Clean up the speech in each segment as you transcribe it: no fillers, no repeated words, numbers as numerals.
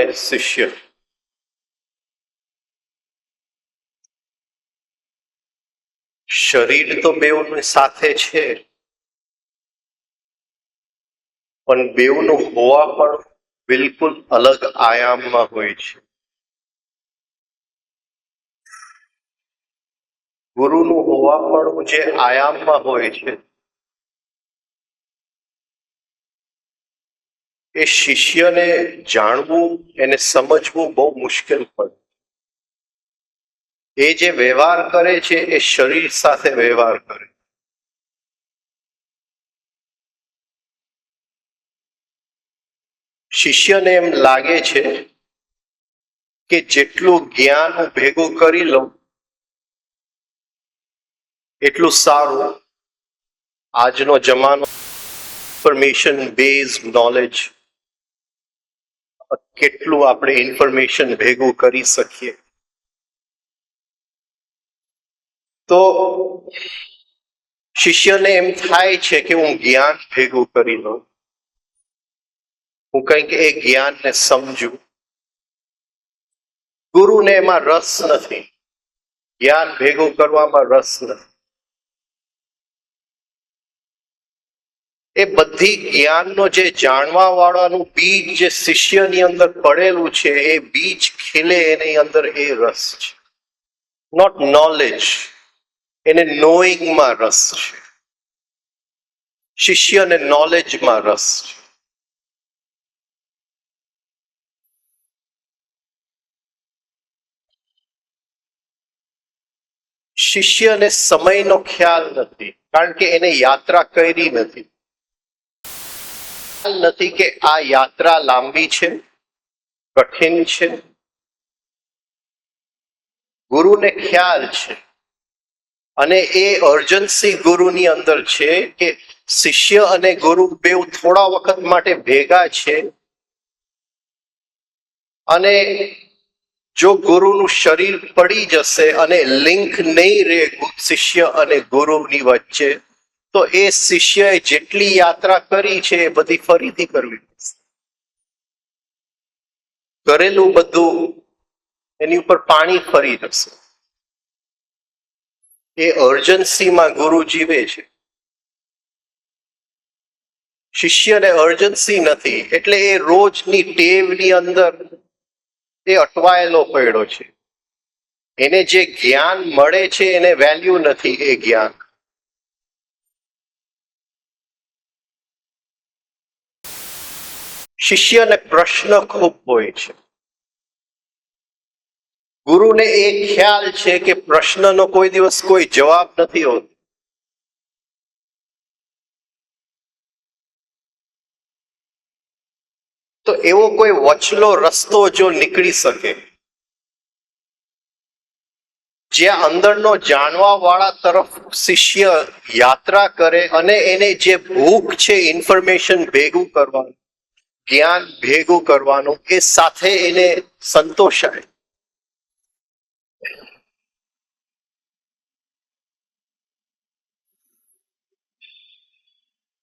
અને શિષ્ય. શરીર તો બેઉની સાથે છે, પણ બેઉનું હોવા પણ બિલકુલ અલગ આયામમાં હોય છે. ગુરુનું હોવા પણ જે આયામમાં હોય છે, એ શિષ્યને જાણવું, એને સમજવું બહુ મુશ્કેલ પડે. એ જે વ્યવહાર કરે છે એ શરીર સાથે વ્યવહાર કરે. શિષ્યને એમ લાગે છે કે જેટલું જ્ઞાન ભેગું કરી લઉં એટલું સારું. આજનો જમાનો ઇન્ફોર્મેશન બેઝ નોલેજ, કેટલું આપણે ઇન્ફોર્મેશન ભેગું કરી શકીએ. તો શિષ્યને એમ થાય છે કે હું જ્ઞાન ભેગું કરી લઉં, હું કંઈક એ જ્ઞાનને સમજું. ગુરુને એમાં રસ નથી, જ્ઞાન ભેગું કરવામાં રસ નથી. એ બધી જ્ઞાનનો જે જાણવા વાળાનું બીજ જે શિષ્યની અંદર પડેલું છે, એ બીજ ખીલે એની અંદર એ રસ છે. નોટ નોલેજ, એને નોઈંગમાં રસ છે. શિષ્યને નોલેજમાં રસ છે. શિષ્યને સમયનો ખ્યાલ નથી, કારણ કે એને યાત્રા કરી નથી. નથી કે આ યાત્રા લાંબી છે, કઠિન છે. ગુરુને ખ્યાલ છે, અને એ અર્જન્સી ગુરુની અંદર છે કે શિષ્ય અને ગુરુ બેઉ થોડા વખત માટે ભેગા છે, અને જો ગુરુનું શરીર પડી જશે અને લિંક નહીં રહે શિષ્ય અને ગુરુની વચ્ચે, તો એ શિષ્યએ જેટલી યાત્રા કરી છે એ બધી ફરીથી કરવી પડશે. કરેલું બધું એની ઉપર પાણી ફરી જશે. એ અર્જન્સીમાં ગુરુ જીવે છે, શિષ્યને અર્જન્સી નથી. એટલે એ રોજની ટેવની અંદર એ અટવાયેલો પડ્યો છે. એને જે જ્ઞાન મળે છે એને વેલ્યુ નથી. એ જ્ઞાન શિષ્યને પ્રશ્ન ખૂબ હોય છે. ગુરુને એ ખ્યાલ છે કે પ્રશ્નનો કોઈ દિવસ કોઈ જવાબ નથી હોતો. તો એવો કોઈ વચલો રસ્તો જો નીકળી શકે, જ્યાં અંદરનો જાણવા વાળા તરફ શિષ્ય યાત્રા કરે અને એને જે ભૂખ છે ઇન્ફોર્મેશન ભેગું કરવાનું, જ્ઞાન ભેગું કરવાનું, એ સાથે એને સંતોષાય.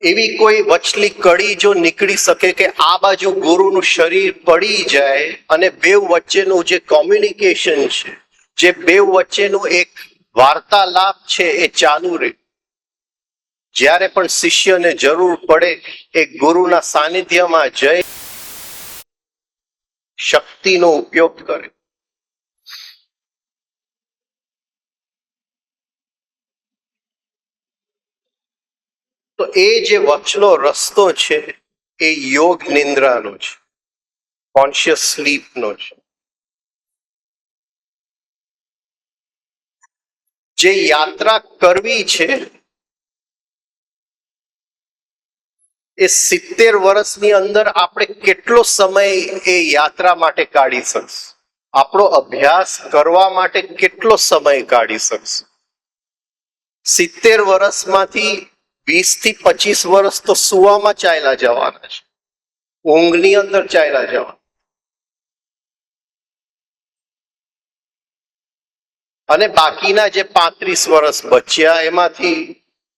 એવી કોઈ વચલી કડી જો નીકળી શકે કે આ બાજુ ગુરુનું શરીર પડી જાય અને બેવ વચ્ચેનું જે કોમ્યુનિકેશન છે, જે બેવ વચ્ચેનું એક વાર્તાલાપ છે, એ ચાલુ રહે. જ્યારે પણ શિષ્યને જરૂર પડે એ ગુરુના સાનિધ્યમાં જઈ શક્તિનો ઉપયોગ કરે. તો એ જે વચલો રસ્તો છે એ યોગ નિંદ્રાનો છે, કોન્શિયસ સ્લીપનો છે. જે યાત્રા કરવી છે એ 70 વર્ષની અંદર આપણે કેટલો સમય એ યાત્રા માટે કાઢી શકશું? આપણો અભ્યાસ કરવા માટે કેટલો સમય કાઢી શકશું? 70 વર્ષમાંથી 20 થી 25 વર્ષ તો સુવામાં ચાલ્યા જવાના છે, ઊંઘની અંદર ચાલ્યા જવાના. અને બાકીના જે 35 વર્ષ બચ્યા એમાંથી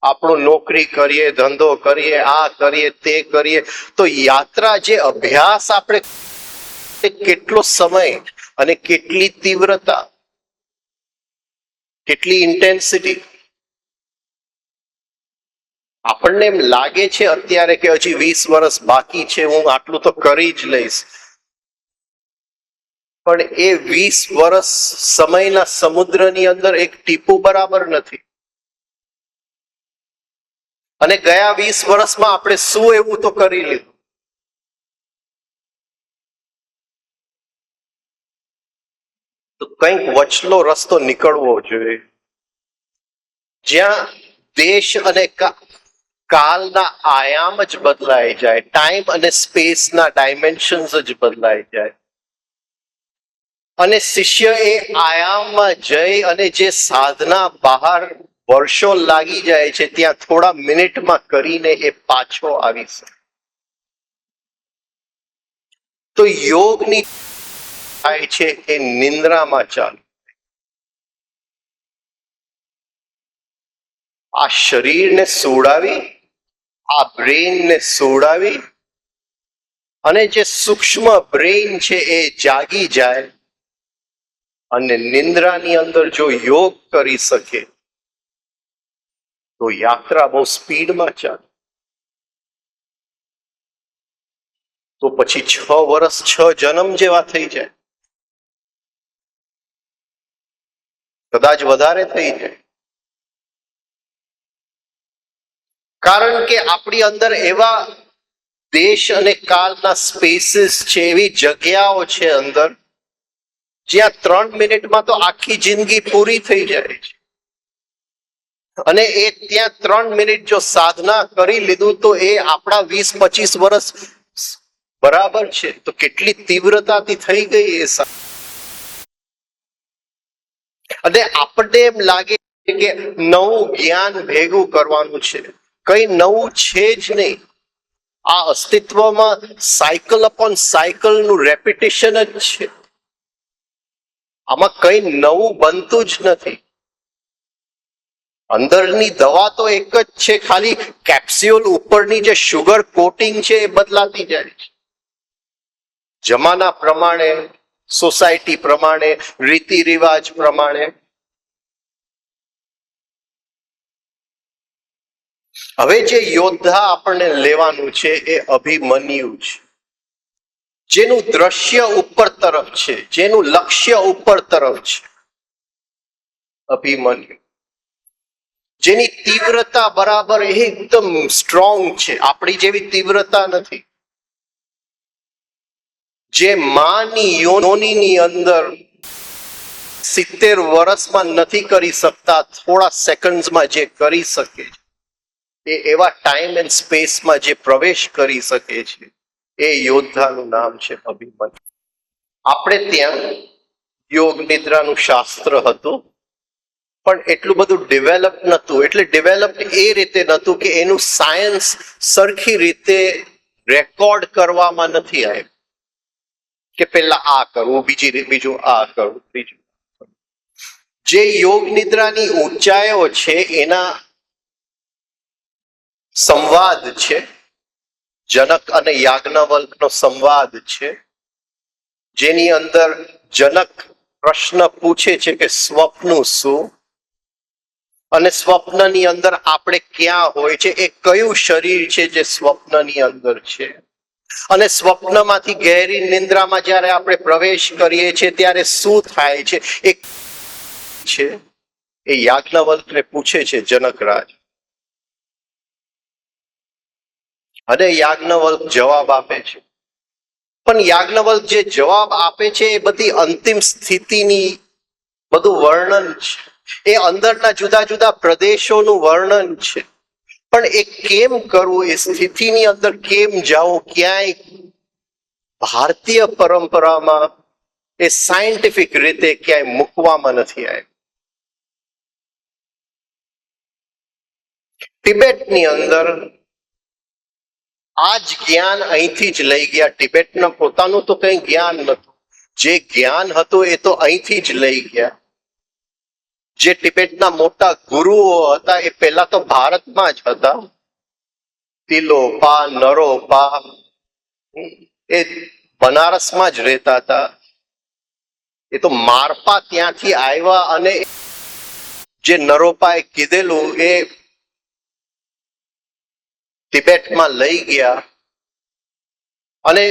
આપણું નોકરી કરીએ, ધંધો કરીએ, આ કરીએ, તે કરીએ. તો યાત્રા જે અભ્યાસ આપણે કેટલો સમય અને કેટલી તીવ્રતા, કેટલી ઇન્ટેન્સિટી. આપણને એમ લાગે છે અત્યારે કે હજી 20 વર્ષ બાકી છે, હું આટલું તો કરી જ લઈશ, પણ એ 20 વર્ષ સમયના સમુદ્રની અંદર એક ટીપું બરાબર નથી. અને ગયા 20 વર્ષમાં આપણે શું એવું તો કરી લીધું. તો કંઈક વચલો રસ્તો નીકળવો જોઈએ, જ્યાં દેશ અને કાલના આયામ જ બદલાઈ જાય, ટાઈમ અને સ્પેસના ડાયમેન્શન્સ જ બદલાઈ જાય, અને શિષ્ય એ આયામમાં જઈ અને જે સાધના બહાર વર્ષો લાગી જાય છે ત્યાં થોડા મિનિટમાં કરીને એ પાછો આવી શકે. તો યોગની થાય છે એ નિંદ્રામાં ચાલુ. આ શરીરને સોડાવી, આ બ્રેઇનને સોડાવી, અને જે સૂક્ષ્મ બ્રેઇન છે એ જાગી જાય, અને નિંદ્રાની અંદર જો યોગ કરી શકે તો યાત્રા બહુ સ્પીડમાં ચાલે. તો પછી 6 વર્ષ 6 જન્મ જેવા થઈ જાય, કદાચ વધારે થઈ જાય. કારણ કે આપણી અંદર એવા દેશ અને કાળના સ્પેસીસ છે, એવી જગ્યાઓ છે અંદર, જ્યાં 3 મિનિટમાં તો આખી જિંદગી પૂરી થઈ જાય છે. અને એ ત્યાં 3 મિનિટ જો સાધના કરી લીધું તો એ આપણા 20-25 વર્ષ બરાબર છે. તો કેટલી તીવ્રતાથી થઈ ગઈ એ. અને આપણને એમ લાગે કે નવું જ્ઞાન ભેગું કરવાનું છે, કઈ નવું છે જ નહીં. આ અસ્તિત્વમાં સાયકલ અપોન સાયકલ નું રેપિટેશન જ છે. આમાં કઈ નવું બનતું જ નથી. અંદરની દવા તો એક જ છે, ખાલી કેપ્સ્યુલ ઉપરની જે શુગર કોટિંગ છે એ બદલાતી જાય છે. જમાના પ્રમાણે, સોસાયટી પ્રમાણે, રીતિ રિવાજ પ્રમાણે. હવે જે યોદ્ધા આપણને લેવાનું છે એ અભિમન્યુ છે, જેનું દ્રશ્ય ઉપર તરફ છે, જેનું લક્ષ્ય ઉપર તરફ છે. અભિમન્યુ જેની તીવ્રતા બરાબર એકદમ સ્ટ્રોંગ છે, આપણી જેવી તીવ્રતા નથી. જે માની યોનિની અંદર 70 વર્ષમાં નથી કરી શકતા, થોડા સેકન્ડ્સમાં જે કરી શકે છે, એ એવા ટાઈમ એન્ડ સ્પેસમાં જે પ્રવેશ કરી શકે છે, એ યોદ્ધાનું નામ છે અભિમન્યુ. આપણે ત્યાં યોગ નિદ્રાનું શાસ્ત્ર હતું, પણ એટલું બધું ડેવલપ નહોતું. એટલે ડેવલપ એ રીતે નહોતું કે એનું સાયન્સ સરખી રીતે રેકોર્ડ કરવામાં નથી આવ્યું, કે પેલા આ કરવું, બીજું આ કરવું, ત્રીજું. જે યોગ નિદ્રાની ઊંચાઈઓ છે એના સંવાદ છે, જનક અને યાજ્ઞવલ્કનો સંવાદ છે, જેની અંદર જનક પ્રશ્ન પૂછે છે કે સ્વપ્ન શું, અને સ્વપ્નની અંદર આપણે ક્યાં હોય છે, એ કયું શરીર છે જે સ્વપ્નની અંદર છે, અને સ્વપ્નમાંથી ગહેરી નિંદ્રામાં જ્યારે આપણે પ્રવેશ કરીએ છીએ ત્યારે શું થાય છે એ યાજ્ઞવલ્કને પૂછે છે જનકરાજ. અને યાજ્ઞવલ્ક જવાબ આપે છે. પણ યાજ્ઞવલ્ક જે જવાબ આપે છે એ બધી અંતિમ સ્થિતિની બધું વર્ણન છે, એ અંદરના જુદા જુદા પ્રદેશોનું વર્ણન છે. પણ એ કેમ કરવું, એ સ્થિતિની અંદર કેમ જવું, ક્યાંય ભારતીય પરંપરામાં એ સાયન્ટિફિક રીતે ક્યાંય મૂકવામાં નથી આવ્યું. તિબેટની અંદર આ જ જ્ઞાન અહીંથી જ લઈ ગયા. તિબેટના પોતાનું તો કઈ જ્ઞાન નતું, જે જ્ઞાન હતું એ તો અહીંથી જ લઈ ગયા. જે તિબેટના મોટા ગુરુઓ હતા એ પહેલા તો ભારતમાં જ હતા. તિલોપા, નરોપા, એ બનારસમાં જ રહેતા હતા. એ તો મારપા ત્યાંથી આવ્યા અને જે નરોપાએ કીધેલું એ તિબેટમાં લઈ ગયા અને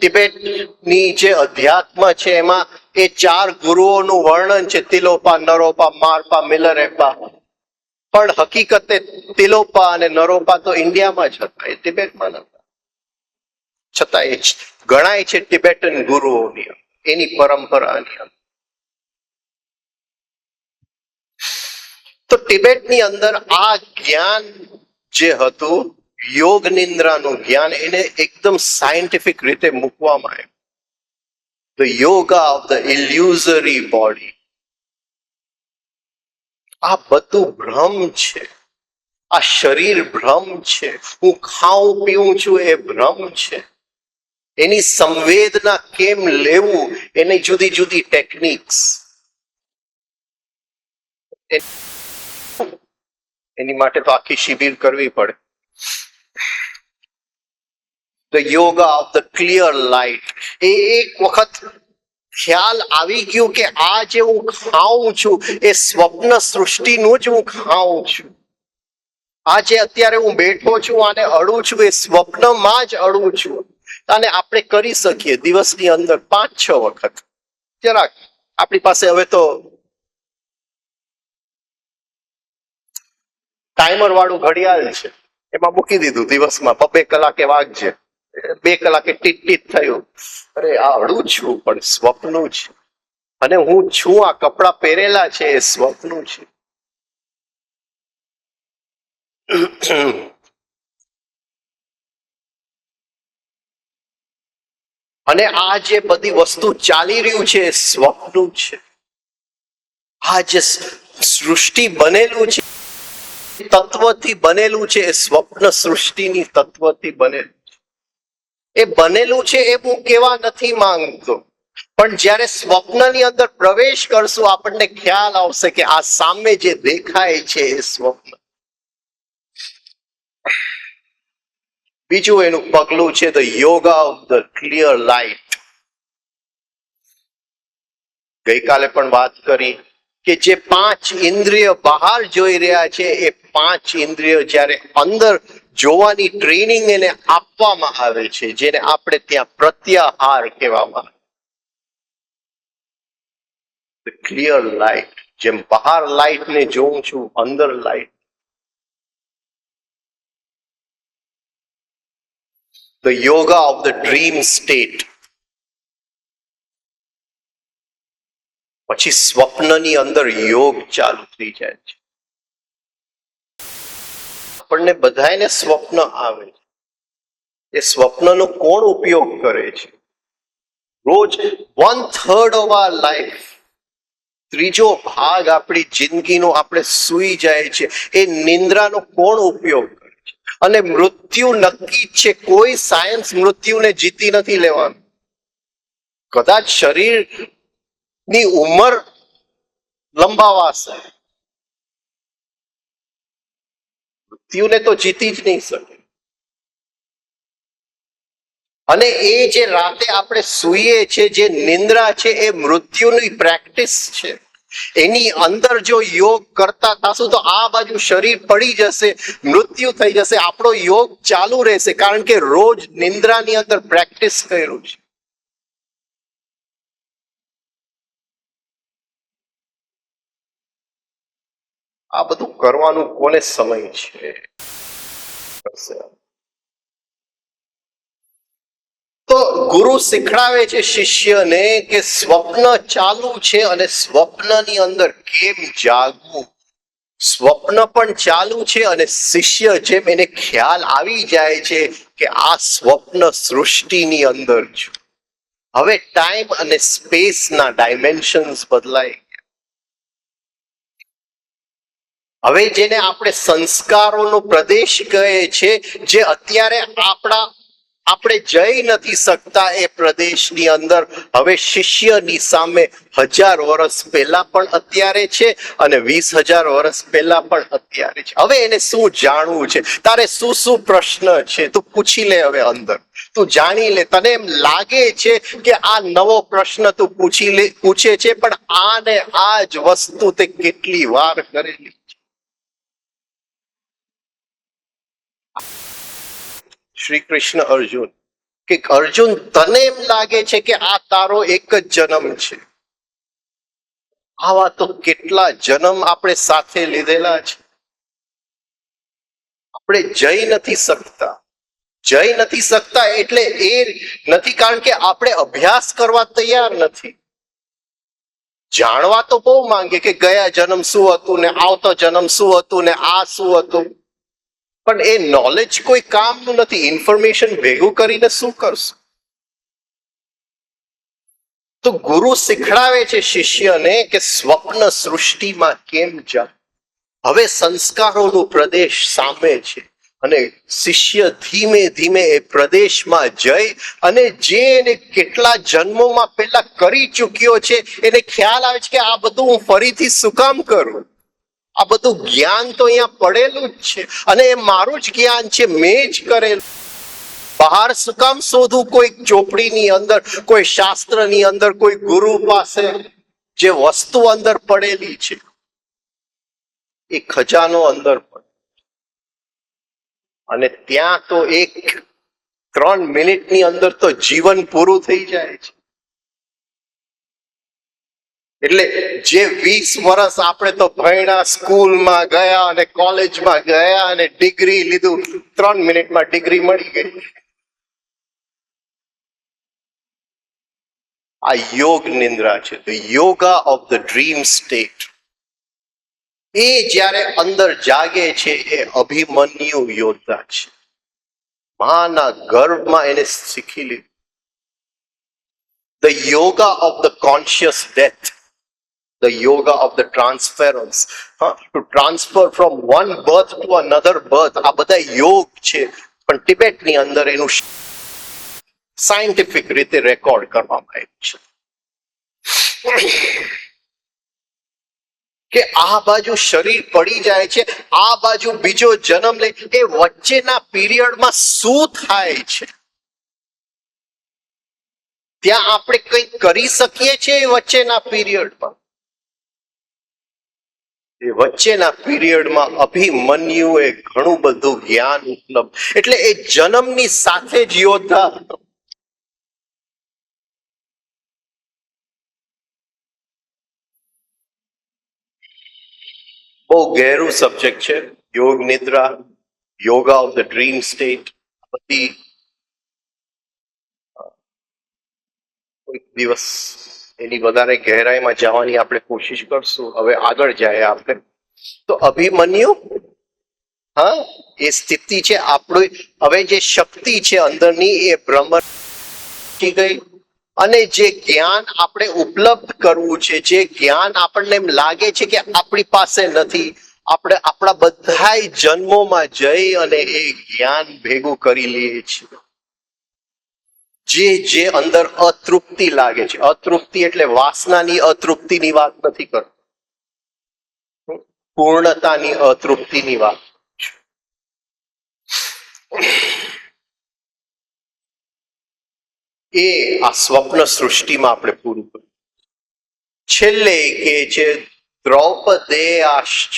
તિબેટની જે અધ્યાત્મ છે એમાં એ 4 ગુરુઓનું વર્ણન છે: તિલોપા, નરોપા, મારપા, મિલરેપા. પણ હકીકતે તિલોપા અને નરોપા તો ઇન્ડિયામાં જ હતા, એ તિબેટમાં નતા. છતાં એ ગણાય છે તિબેટન ગુરુઓની, એની પરંપરાની અંદર. તો તિબેટની અંદર આ જ્ઞાન જે હતું, યોગ નિંદ્રાનું જ્ઞાન, એને એકદમ સાયન્ટિફિક રીતે મૂકવામાં આવ્યું. The yoga of the illusory body. આ બધું ભ્રમ છે, આ શરીર ભ્રમ છે, હું ખાઉં પીઉં છું એ ભ્રમ છે. એની સંવેદના કેમ લેવું, એની જુદી જુદી ટેકનિક્સ, એની માટે તો આખી શિબિર કરવી પડે. The yoga of the clear light. એ એક વખત ખ્યાલ આવી ગયો કે આ જે હું ખાઉં છું એ સ્વપ્ન સૃષ્ટિનું જ હું ખાઉં છું. આ જે અત્યારે હું બેઠો છું, આને અડું છું, એ સ્વપ્નમાં જ અડું છું. અને આપણે કરી શકીએ દિવસની અંદર 5-6 વખત. જરાક આપણી પાસે હવે તો ટાઈમર વાળું ઘડિયાળ છે, એમાં મૂકી દીધું, દિવસમાં 2 કલાકે વાગજે, 2 કલાકે ટીટ ટીટ થયું. અરે આ અડું છું પણ સ્વપ્નું છે, અને હું છું, આ કપડા પહેરેલા છે એ સ્વપ્નું છે. અને આ જે બધી વસ્તુ ચાલી રહ્યું છે એ સ્વપ્નું છે. આ જે સૃષ્ટિ બનેલું છે, તત્વથી બનેલું છે, એ સ્વપ્ન સૃષ્ટિની તત્વથી બનેલું છે. એ બનેલું છે એ હું કેવા નથી માંગતો, પણ જ્યારે સ્વપ્નની અંદર પ્રવેશ કરશું આપણને ખ્યાલ આવશે કે આ સામે જે દેખાય છે એ સ્વપ્ન. બીજું એનું પગલું છે the yoga of the clear light. ગઈકાલે પણ વાત કરી કે જે 5 ઇન્દ્રિય બહાર જોઈ રહ્યા છે, એ 5 ઇન્દ્રિય જ્યારે અંદર જોવાની ટ્રેનિંગ એને આપવામાં આવે છે, જેને આપણે ત્યાં પ્રત્યાહાર કહેવામાં આવે. ક્લિયર લાઇટ, જેમ બહાર લાઇટ ને જોઉં છું, અંદર light. The yoga of the dream state. પછી સ્વપ્નની અંદર યોગ ચાલુ થઈ જાય છે. આપણને બધાને સ્વપ્ન આવે છે. એ સ્વપ્નનો કોણ ઉપયોગ કરે છે? રોજ 1/3 ઓફ આર લાઈફ, 3જો ભાગ આપણી જિંદગીનો આપણે સૂઈ જાય છે, એ નિંદ્રાનો કોણ ઉપયોગ કરે છે? અને મૃત્યુ નક્કી છે, કોઈ સાયન્સ મૃત્યુને જીતી નથી લેવાનું. કદાચ શરીર ની ઉંમર લંબાવાશે, મૃત્યુને તો જીતી જ નહીં શકે. અને એ જે રાતે આપણે સૂઈએ છે, જે નિંદ્રા છે, એ મૃત્યુની પ્રેક્ટિસ છે. એની અંદર જો યોગ કરતા થશું તો આ બાજુ શરીર પડી જશે, મૃત્યુ થઈ જશે, આપણો યોગ ચાલુ રહેશે, કારણ કે રોજ નિંદ્રાની અંદર પ્રેક્ટિસ કર્યું છે. આ બધું કરવાનું કોને સમય છે? તો ગુરુ શીખડાવે છે શિષ્યને કે સ્વપ્ન ચાલુ છે અને સ્વપ્નની અંદર કેમ જાગવું. સ્વપ્ન પણ ચાલુ છે અને શિષ્ય જેમ એને ખ્યાલ આવી જાય છે કે આ સ્વપ્ન સૃષ્ટિની અંદર છું. હવે ટાઈમ અને સ્પેસના ડાયમેન્શન્સ બદલાય. હવે જેને આપણે સંસ્કારોનો પ્રદેશ કહે છે, જે અત્યારે આપણા આપણે જઈ નથી શકતા એ પ્રદેશની અંદર હવે શિષ્યની સામે 1000 વર્ષ પહેલા પણ અત્યારે છે અને 20,000 વર્ષ પહેલા પણ અત્યારે છે. હવે એને શું જાણવું છે, તારે શું શું પ્રશ્ન છે, તું પૂછી લે. હવે અંદર તું જાણી લે. તને એમ લાગે છે કે આ નવો પ્રશ્ન તું પૂછે છે, પણ આ ને આ જ વસ્તુ તે કેટલી વાર કરેલી. શ્રી કૃષ્ણ અર્જુન કે અર્જુન, તને એમ લાગે છે કે આ તારો એક જ જન્મ છે? આવા તો કેટલા જન્મ આપણે સાથે લીધેલા છે. આપણે જઈ નથી શકતા. જઈ નથી શકતા એટલે એ નથી કારણ કે આપણે અભ્યાસ કરવા તૈયાર નથી. જાણવા તો બહુ માંગે કે ગયા જન્મ શું હતું ને આવતો જન્મ શું હતું ને આ શું હતું, પણ એ નોલેજ કોઈ કામનું નથી. ઇન્ફોર્મેશન ભેગું કરીને શું કરશું? તો ગુરુ શીખડાવે છે શિષ્યને કે સ્વપ્ન સૃષ્ટિમાં કેમ જા. હવે સંસ્કારોનું પ્રદેશ સામે છે અને શિષ્ય ધીમે ધીમે એ પ્રદેશમાં જઈ અને જે એને કેટલા જન્મોમાં પહેલા કરી ચૂક્યો છે એને ખ્યાલ આવે છે કે આ બધું હું ફરીથી શું કામ કરું? આ બધું જ્ઞાન તો અહીંયા પડેલું જ છે અને એ મારું જ જ્ઞાન છે, મેં જ કરેલું. બહાર શું કામ શોધું? કોઈ ચોપડીની અંદર, કોઈ શાસ્ત્રની અંદર, કોઈ ગુરુ પાસે જે વસ્તુ અંદર પડેલી છે એ ખજાનો અંદર પડે અને ત્યાં તો 3 મિનિટની અંદર તો જીવન પૂરું થઈ જાય છે. એટલે જે 20 વર્ષ આપણે તો ભણ્યા, સ્કૂલમાં ગયા અને કોલેજમાં ગયા અને ડિગ્રી લીધું, 3 મિનિટમાં ડિગ્રી મળી ગઈ. આ યોગ નિંદ્રા છે. તો yoga of the dream state એ જ્યારે અંદર જાગે છે એ અભિમન્યુ યોદ્ધા છે. માના ગર્ભમાં એને શીખી લીધું. The yoga of the conscious death, the yoga of the transference, to transfer from one birth to another birth. આ બધા યોગ છે, પણ તિબેટની અંદર એનું સાયન્ટિફિક રીતે રેકોર્ડ કરવામાં આવ્યું છે કે આ બાજુ શરીર પડી જાય છે, આ બાજુ બીજો જન્મ લે. એ વચ્ચેના પીરિયડમાં શું થાય છે? ત્યાં આપણે કંઈક કરી શકીએ છીએ એ વચ્ચેના પીરિયડમાં? એ વચ્ચેના પીરિયડમાં અભિમન્યુએ ઘણું બધું જ્ઞાન ઉપલબ્ધ, એટલે એ જન્મની સાથે જ યોદ્ધા હતો. બહુ ગહેરું સબ્જેક્ટ છે યોગ નિદ્રા, yoga of the dream state. બધી કોઈક દિવસ એની વધારે ગહેરાઈમાં જવાની આપણે કોશિશ કરશું. હવે આગળ જાય આપણે. તો અભિમન્યુ, હા, એ સ્થિતિ છે આપણું. હવે જે શક્તિ છે અંદરની એ ભ્રમર ગઈ અને જે જ્ઞાન આપણે ઉપલબ્ધ કરવું છે, જે જ્ઞાન આપણને એમ લાગે છે કે આપણી પાસે નથી, આપણે આપણા બધા જન્મોમાં જઈ અને એ જ્ઞાન ભેગું કરી લઈએ છીએ. જે અંદર અતૃપ્તિ લાગે છે, અતૃપ્તિ એટલે વાસનાની અતૃપ્તિની વાત નથી કરતો, પૂર્ણતાની અતૃપ્તિની વાત. એ આ સ્વપ્ન સૃષ્ટિમાં આપણે પૂરું કર્યું. છેલ્લે કે છે દ્રૌપદેયાશ્ચ,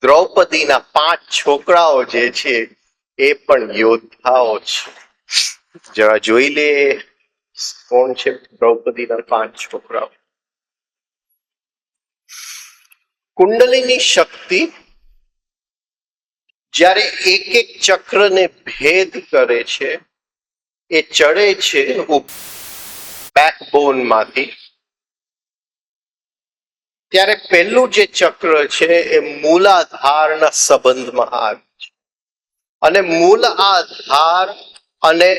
દ્રૌપદીના 5 છોકરાઓ જે છે એ પણ યોદ્ધાઓ છે. જરા જોઈ લે કોણ છે દ્રૌપદીના 5 છોકરાઓ. કુંડલીની શક્તિ જ્યારે એક ચક્રને ભેદ કરે છે, એ ચડે છે બેકબોન માંથી, ત્યારે પહેલું જે ચક્ર છે એ મૂલાધારના સંબંધમાં આવે છે અને મૂલ આધાર અને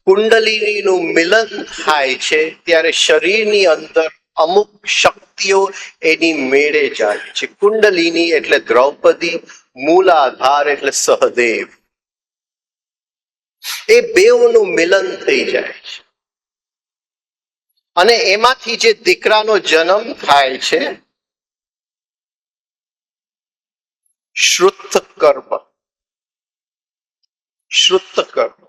કુંડલીનું મિલન થાય છે ત્યારે શરીરની અંદર અમુક શક્તિઓ એની મેળે જાય છે. કુંડલીની એટલે દ્રૌપદી, મૂલાધાર એટલે સહદેવ. એ બેવનું મિલન થઈ જાય છે અને એમાંથી જે દીકરાનો જન્મ થાય છે, શ્રુત કર્મ. શ્રુત કર્મ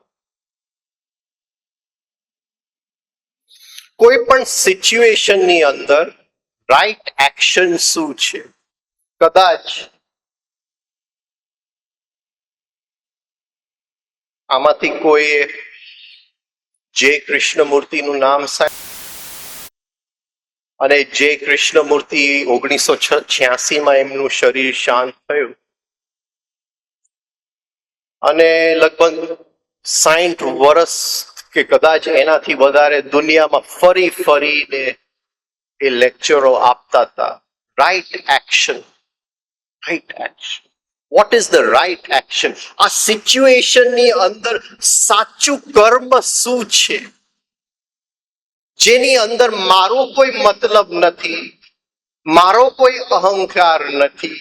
કોઈ પણ સિચ્યુએશનની અંદર રાઈટ એક્શન શું છે? કદાચ આમાંથી કોઈ જે કૃષ્ણમૂર્તિનું નામ સાંભળ્યું અને જે કૃષ્ણમૂર્તિ 1986 એમનું શરીર શાંત થયું અને લગભગ 60 વર્ષ કે કદાચ એનાથી વધારે દુનિયામાં ફરીને એ લેક્ચરો આપતા હતા. Right action, right action. What is the right action? આ સિચ્યુએશનની અંદર સાચું કર્મ શું છે, જેની અંદર મારો કોઈ મતલબ નથી, મારો કોઈ અહંકાર નથી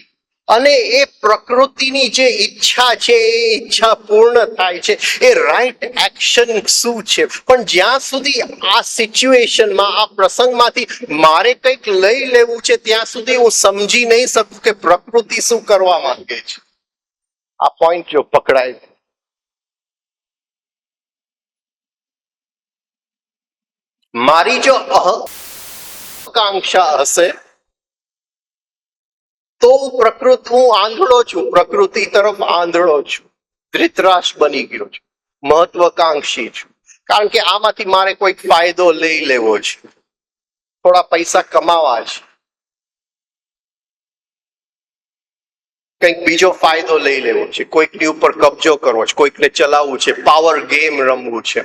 અને એ પ્રકૃતિની જે ઈચ્છા છે એ ઈચ્છા પૂર્ણ થાય છે. એ રાઈટ એક્શન શું છે? પણ જ્યાં સુધી આ સિચ્યુએશનમાં, આ પ્રસંગમાંથી મારે કંઈક લઈ લેવું છે, ત્યાં સુધી હું સમજી નહીં શકું કે પ્રકૃતિ શું કરવા માંગે છે. આ પોઈન્ટ જો પકડાય, મારી જો આકાંક્ષા હશે તો હું આંધળો છું, પ્રકૃતિ તરફ આંધળો છું, ધૃતરાષ્ટ્ર બની ગયો છું, મહત્વકાંક્ષી છું. કારણ કે આમાંથી મારે કોઈક ફાયદો લઈ લેવો છે, થોડા પૈસા કમાવા છે, કંઈક બીજો ફાયદો લઈ લેવો છે, કોઈકની ઉપર કબજો કરવો છે, કોઈકને ચલાવવું છે, પાવર ગેમ રમવું છે.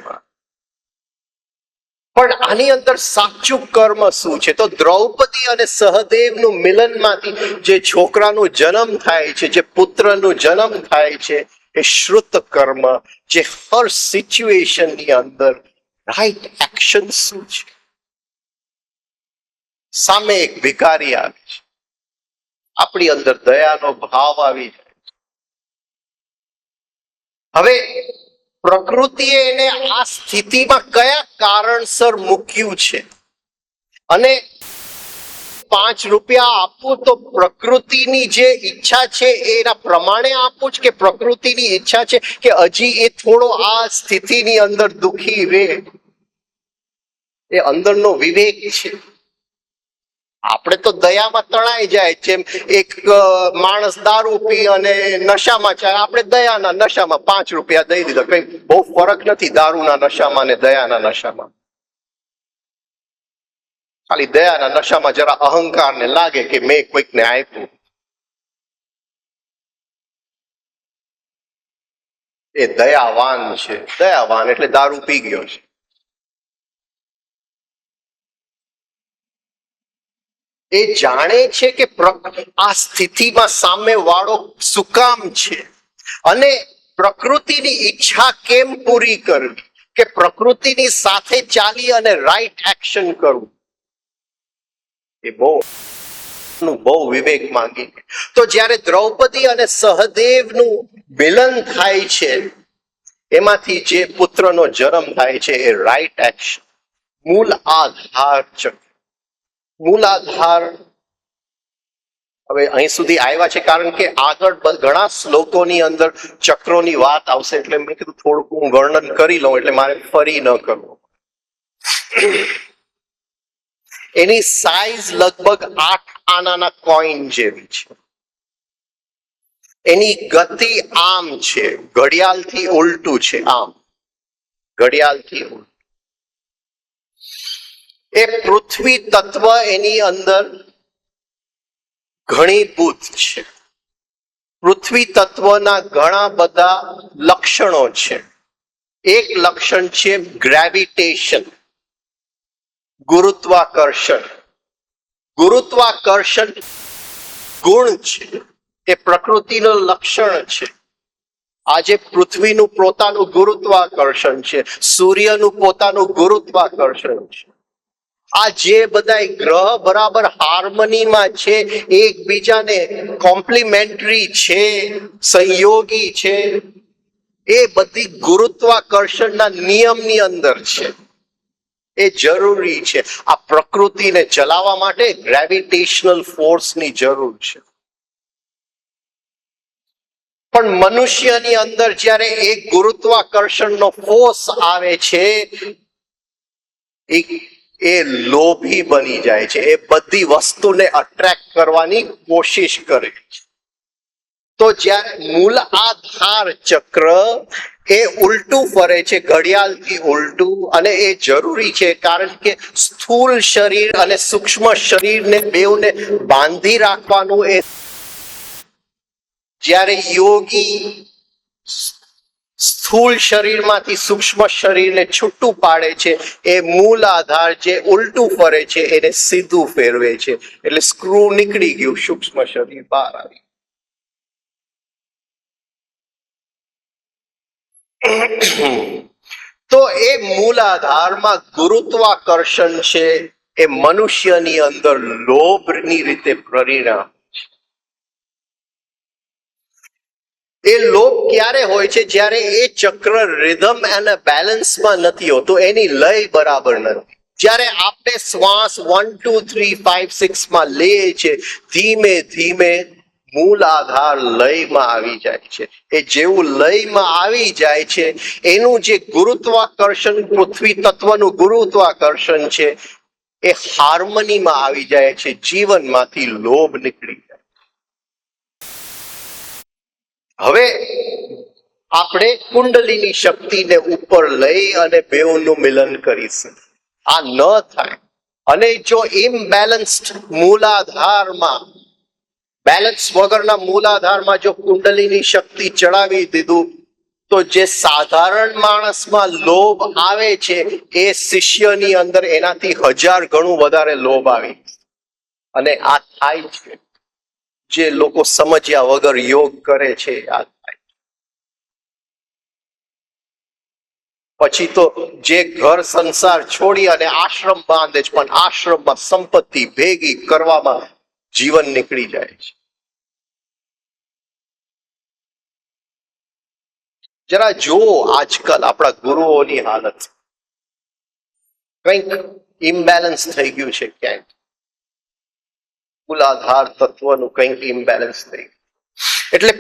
પણ આની અંદર સાચું કર્મ શું છે? તો દ્રૌપદી અને સહદેવનું મિલનમાંથી જે છોકરાનું જન્મ થાય છે, જે પુત્રનું જન્મ થાય છે, એ શ્રુત કર્મ, જે હર સિચ્યુએશનની અંદર રાઈટ એક્શન શું છે? સામે એક ભિખારી આવે છે, આપણી અંદર દયાનો ભાવ આવી જાય છે. હવે પ્રકૃતિએ એને આ સ્થિતિમાં કયા કારણસર મૂક્યું છે? અને 5 રૂપિયા આપવું તો પ્રકૃતિની જે ઈચ્છા છે એના પ્રમાણે આપવું જ, કે પ્રકૃતિની ઈચ્છા છે કે હજી એ થોડો આ સ્થિતિની અંદર દુખી રહે? એ અંદરનો વિવેક છે. આપણે તો દયામાં તણાઈ જાય. જેમ એક માણસ દારૂ પી અને નશામાં ચાલે, આપણે દયાના નશામાં 5 રૂપિયા દઈ દીધા. કઈ બહુ ફરક નથી દારૂના નશામાં ને દયાના નશામાં. ખાલી દયાના નશામાં જરા અહંકાર ને લાગે કે મેં કોઈકને આપ્યું. એ દયાવાન છે. દયાવાન એટલે દારૂ પી ગયો છે. એ જાણે છે કે આ સ્થિતિમાં સામે વાળો શું કામ છે અને પ્રકૃતિની ઈચ્છા કેમ પૂરી કરવી, કે પ્રકૃતિની સાથે ચાલી અને રાઈટ એક્શન કરવું. એ બહુ વિવેક માંગી. તો જ્યારે દ્રૌપદી અને સહદેવનું મિલન થાય છે, એમાંથી જે પુત્રનો જન્મ થાય છે, એ રાઈટ એક્શન, મૂળ આધાર છે. મૂલાધાર હવે અહીં સુધી આવ્યા છે કારણ કે આગળ ઘણા શ્લોકોની અંદર ચક્રોની વાત આવશે, એટલે મેં કીધું થોડુંક હું વર્ણન કરી લઉં, એટલે મારે ફરી ન કરવું. એની સાઈઝ લગભગ 8 આનાના કોઈન જેવી છે. એની ગતિ આમ છે, ઘડિયાળથી ઉલટું છે. આમ ઘડિયાળથી ઉલટું. એ પૃથ્વી તત્વ એની અંદર ઘણીભૂત છે. પૃથ્વી તત્વના ઘણા બધા લક્ષણો છે. એક લક્ષણ છે ગ્રેવિટેશન, ગુરુત્વાકર્ષણ. ગુરુત્વાકર્ષણ ગુણ છે, એ પ્રકૃતિનું લક્ષણ છે. આજે પૃથ્વીનું પોતાનું ગુરુત્વાકર્ષણ છે, સૂર્યનું પોતાનું ગુરુત્વાકર્ષણ છે. આ જે બધા ગ્રહ બરાબર હાર્મનીમાં છે, એકબીજાને કોમ્પ્લિમેન્ટરી છે, સંયોગી છે, એ બધી ગુરુત્વાકર્ષણના નિયમની અંદર છે. એ જરૂરી છે. આ પ્રકૃતિને ચલાવવા માટે ગ્રેવિટેશનલ ફોર્સની જરૂર છે. પણ મનુષ્યની અંદર જ્યારે એક ગુરુત્વાકર્ષણનો ફોર્સ આવે છે, એ લોભી બની જાય છે. એ બધી વસ્તુને અટ્રેક્ટ કરવાની કોશિશ કરે છે. તો જ્યારે મૂળ આધાર ચક્ર એ ઉલટું ફરે છે, ઘડિયાળથી ઉલટું, અને એ જરૂરી છે કારણ કે સ્થૂળ શરીર અને સૂક્ષ્મ શરીરને બેઉને બાંધી રાખવાનું એ જ્યારે યોગી સ્થૂળ શરીરમાંથી સૂક્ષ્મ શરીરને છૂટું પાડે છે, એ મૂળ આધાર જે ઉલટું ફરે છે એને સીધું ફેરવે છે. એટલે સ્ક્રૂ નીકળી ગયું, સૂક્ષ્મ શરીર બહાર આવી. તો એ મૂલાધારમાં ગુરુત્વાકર્ષણ છે, એ મનુષ્યની અંદર લોભની રીતે પરિણામ. એ લોભ ક્યારે હોય છે? જ્યારે એ ચક્ર રિધમ અને બેલેન્સમાં નથી હોતો, એની લય બરાબર નથી. જ્યારે આપણે શ્વાસ 1 2 3 5 6 માં લઈએ છે, ધીમે ધીમે મૂળ આધાર લયમાં આવી જાય છે. એ જેવું લયમાં આવી જાય છે, એનું જે ગુરુત્વાકર્ષણ, પૃથ્વી તત્વનું ગુરુત્વાકર્ષણ છે, એ હાર્મનીમાં આવી જાય છે. જીવનમાંથી લોભ નીકળી જાય. હવે આપણે કુંડલીની શક્તિને ઉપર લઈ અને બેઉનું મિલન કરીશું. આ ન થાય, અને જો ઇમ્બેલેન્સ્ડ મૂલાધારમાં, બેલેન્સ વગરના મૂલાધારમાં જો કુંડલીની શક્તિ ચડાવી દીધું, તો જે સાધારણ માણસમાં લોભ આવે છે, એ શિષ્યની અંદર એનાથી 1000 ગણું વધારે લોભ આવી. અને આ થાય છે. જે લોકો સમજ્યા વગર યોગ કરે છે, આ થાય. પછી તો જે ઘર સંસાર છોડી અને આશ્રમ બાંધે છે, પણ આશ્રમમાં સંપત્તિ ભેગી કરવામાં જીવન નીકળી જાય છે. જરા જુઓ આજકાલ આપણા ગુરુઓની હાલત, કંઈક ઇમ્બેલેન્સ થઈ ગયું છે ક્યાંક. મૂલાધાર તત્વનું કંઈક ઇમ્બેલેન્સ થઈ ગયું. એટલે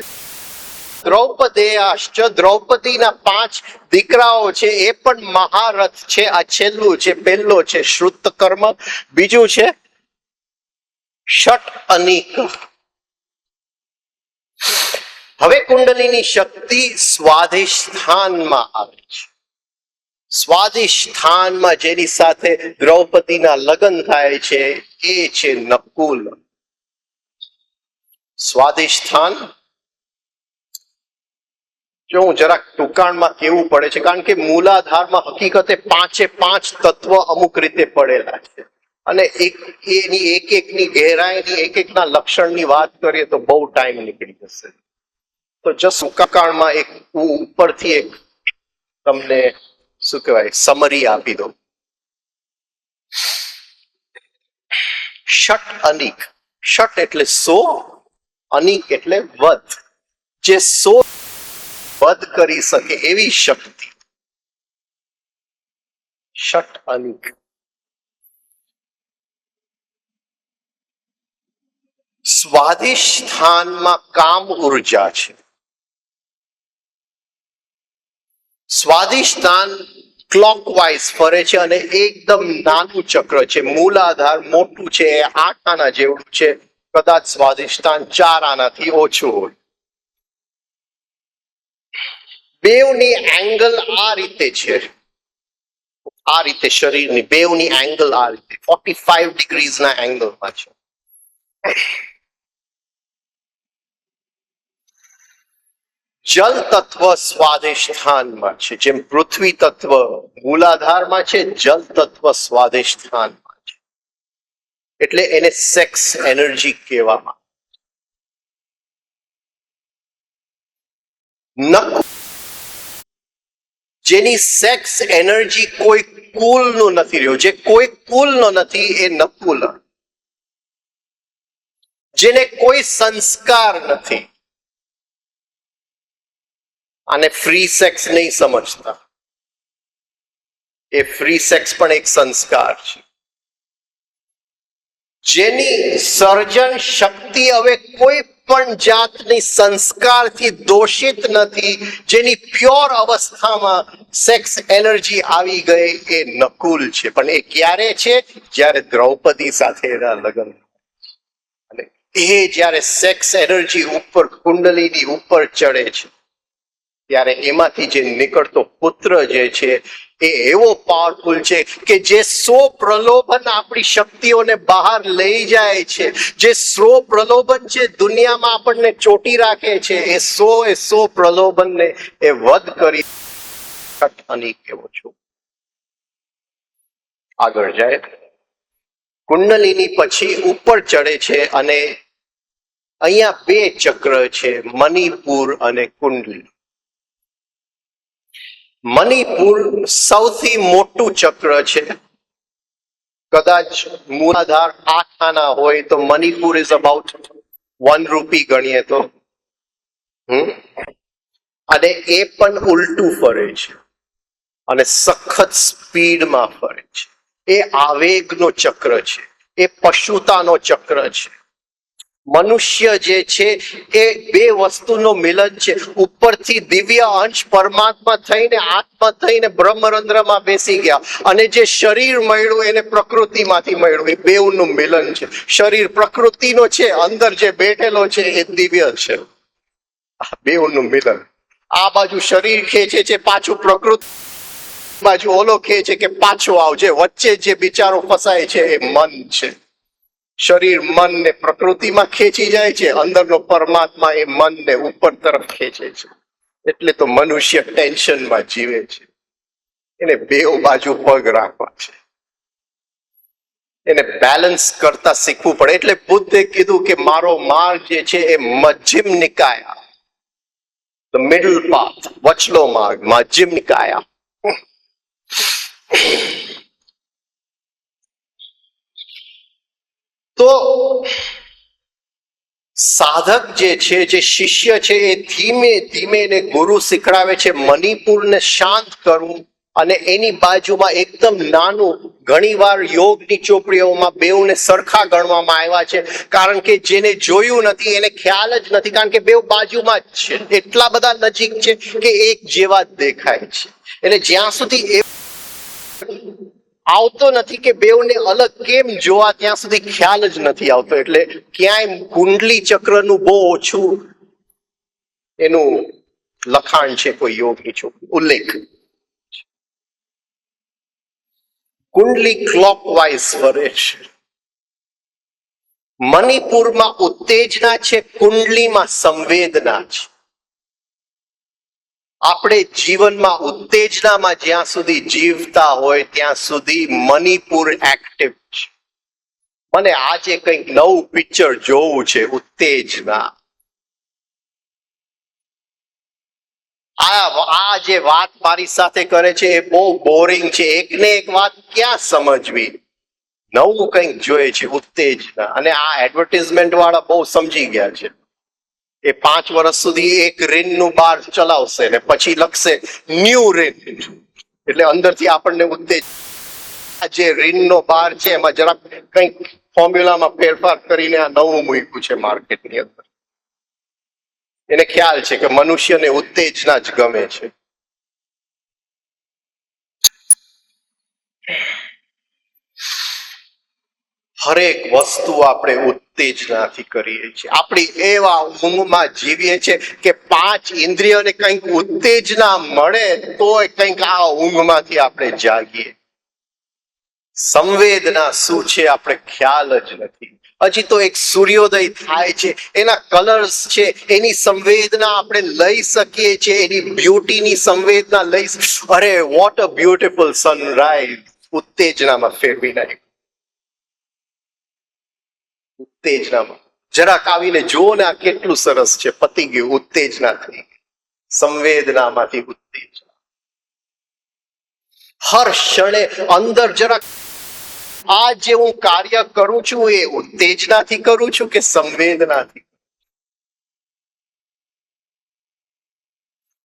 દ્રૌપદેયાશ્ચ, દ્રૌપદીના 5 દીકરાઓ છે, એ પણ મહારથ છે. આ છેલ્લું છે, પહેલો છે શ્રુતકર્મ, બીજું છે ષટ અનિક. હવે કુંડલીની શક્તિ સ્વાધિષ્ઠાનમાં આવે છે. સ્વાધિષ્ઠાનમાં જેની સાથે દ્રૌપદીના લગ્ન થાય છે, એ છે નકુલ. સ્વાધિષ્ઠાન જો હું જરાક ટૂંકાણમાં કેવું પડે છે, કારણ કે મૂલાધારમાં હકીકતે 5 તત્વ અમુક રીતે પડેલા છે, અને એની એકની ગહેરાઈની, એકના લક્ષણની વાત કરીએ તો બહુ ટાઈમ નીકળી જશે. તો જસ્ટ ટૂંકાણમાં એક ઉપરથી એક તમને શું કહેવાય સમરી આપી દો. ષટ અનિક. ષટ એટલે 100, અનિક એટલે વધ. જે 100 વધ કરી શકે એવી શક્તિ, ષટ અનિક. સ્વાધિષ્ઠાનમાં કામ ઉર્જા છે. સ્વાધિષ્ઠાન ક્લોકવાઇઝ ફરે છે, અને એકદમ નાનું ચક્ર છે. મૂલાધાર મોટું છે, 8 આના જેવું છે. કદાચ સ્વાધિષ્ઠાન 4 આનાથી ઓછું હોય. બેવની એંગલ આ રીતે છે, આ રીતે શરીરની બેવની એંગલ આ રીતે 45 ડિગ્રીઝના એંગલમાં છે. જલ તત્વ સ્વાધિષ્ઠાનમાં છે, જેમ પૃથ્વી તત્વ મૂલાધારમાં છે, જલ તત્વ સ્વાધિષ્ઠાનમાં છે. એટલે એને સેક્સ એનર્જી કહેવામાં. નકુલ, જેની સેક્સ એનર્જી કોઈ કુલનો નથી રહ્યો, જે કોઈ કુલનો નથી, એ નકુલ. જેને કોઈ સંસ્કાર નથી, આને ફ્રી સેક્સ નહીં સમજતા. એ ફ્રી સેક્સ પણ એક સંસ્કાર છે, જેની સર્જન શક્તિ હવે કોઈ પણ જાતની સંસ્કારથી દોષિત નથી, જેની પ્યોર અવસ્થામાં સેક્સ એનર્જી આવી ગઈ, એ નકુલ છે. પણ એ ક્યારે છે? જ્યારે દ્રૌપદી સાથે એના લગ્ન, અને એ જ્યારે સેક્સ એનર્જી ઉપર કુંડલીની ઉપર ચડે છે, ત્યારે એમાંથી જે નીકળતો પુત્ર જે છે એ એવો પાવરફુલ છે કે જે સો પ્રલોભન આપણી શક્તિઓને બહાર લઈ જાય છે. જે સો પ્રલોભન છે દુનિયામાં આપણને ચોટી રાખે છે, એ સો પ્રલોભનને એ વધ કરી અને કેવો છો. આગળ જાય, કુંડલીની પછી ઉપર ચડે છે, અને અહીંયા બે ચક્ર છે, મણિપુર અને કુંડલી. મણિપુર સૌથી મોટું ચક્ર છે. કદાચ મૂલાધાર 8 આના હોય તો મણિપુર ઇઝ અબાઉટ 1 રૂપી ગણીએ તો. અને એ પણ ઉલટું ફરે છે અને સખત સ્પીડમાં ફરે છે. એ આવેગનો ચક્ર છે, એ પશુતાનો ચક્ર છે. મનુષ્ય જે છે એ બે વસ્તુનો મિલન છે. ઉપરથી દિવ્ય અંશ પરમાત્મા થઈને આત્મા થઈને બ્રહ્મરંધ્રમાં બેસી ગયા, અને જે શરીર મળ્યું એને પ્રકૃતિમાંથી મળ્યું. એ બેઉનું મિલન છે. શરીર પ્રકૃતિનો છે, અંદર જે બેઠેલો છે એ દિવ્ય છે. આ બેઉનું મિલન. આ બાજુ શરીર ખેંચે છે, પાછું પ્રકૃતિ બાજુ ઓલો ખેંચે કે પાછો આવજે. વચ્ચે જે બિચારો ફસાય છે એ મન છે. શરીર મનને પ્રકૃતિમાં ખેંચી જાય છે, અંદરનો પરમાત્મા એ મનને ઉપર તરફ ખેંચે છે. એટલે તો મનુષ્ય ટેન્શનમાં જીવે છે. એને બેઉ બાજુ પગ રાખવા છે, એને બેલેન્સ કરતા શીખવું પડે. એટલે બુદ્ધે કીધું કે મારો માર્ગ જે છે એ મજ્જિમ નિકાયા, ધ મિડલ પાથ, વચલો માર્ગ, મજ્જિમ નિકાયા. તો સાધક જે છે, જે શિષ્ય છે, એ ધીમે ધીમે એને ગુરુ શીખડાવે છે મણિપુરને શાંત કરવું. અને એની બાજુમાં એકદમ નાનું, ઘણીવાર યોગની ચોપડીઓમાં બેઉને સરખા ગણવામાં આવ્યા છે, કારણ કે જેને જોયું નથી એને ખ્યાલ જ નથી, કારણ કે બેઉ બાજુમાં જ છે, એટલા બધા નજીક છે કે એક જેવા જ દેખાય છે. એટલે જ્યાં સુધી એ આવતો નથી કે બેઉને અલગ કેમ જોવા, ત્યાં સુધી ખ્યાલ જ નથી આવતો. એટલે ક્યાંય કુંડલી ચક્રનું બહુ ઓછું એનું લખાણ છે કોઈ યોગની ચોપડી, ઉલ્લેખ. કુંડલી ક્લોકવાઇઝ ફરે છે. મણિપુરમાં ઉત્તેજના છે, કુંડલીમાં સંવેદના છે. આપણે જીવનમાં ઉત્તેજનામાં જ્યાં સુધી જીવતા હોય ત્યાં સુધી મણિપુર એક્ટિવ છે. મને આજે કંઈક નવું પિક્ચર જોવું છે, ઉત્તેજના. આ જે વાત મારી સાથે કરે છે એ બહુ બોરિંગ છે. એકને એક વાત ક્યાં સમજવી? નવું કંઈક જોઈએ છે, ઉત્તેજના. અને આ એડવર્ટાઇઝમેન્ટ વાળા બહુ સમજી ગયા છે. એ 5 વર્ષ સુધી એક રીનનું બાર ચલાવશે ને પછી લખશે ન્યૂ રીન, એટલે અંદરથી આપણને ઉત્તેજ. આ જે રીનનો બાર છે એમાં જરાક કંઈક ફોર્મ્યુલામાં ફેરફાર કરીને આ નવું મૂક્યું છે માર્કેટની અંદર. એને ખ્યાલ છે કે મનુષ્યને ઉત્તેજના જ ગમે છે. હરેક વસ્તુ આપણે ઉત્તેજનાથી કરીએ છીએ. આપણી એવા ઊંઘમાં જીવીએ છીએ કે 5 ઇન્દ્રિયોને કંઈક ઉત્તેજના મળે તો કંઈક આ ઊંઘમાંથી આપણે જાગીએ. સંવેદના શું છે આપણે ખ્યાલ જ નથી. હજી તો એક સૂર્યોદય થાય છે, એના કલર્સ છે, એની સંવેદના આપણે લઈ શકીએ છીએ, એની બ્યુટીની સંવેદના લઈ. અરે વોટ અ બ્યુટીફુલ સનરાઈઝ, ઉત્તેજનામાં ફેરવી નાખ્યું. ઉત્તેજનામાં જરાક આવીને જુઓ ને, આ કેટલું સરસ છે, પતી ગયું, ઉત્તેજના થઈ. સંવેદનામાંથી ઉત્તેજના. હર ક્ષણે અંદર જરાક આ જે હું કાર્ય કરું છું એ ઉત્તેજનાથી કરું છું કે સંવેદનાથી?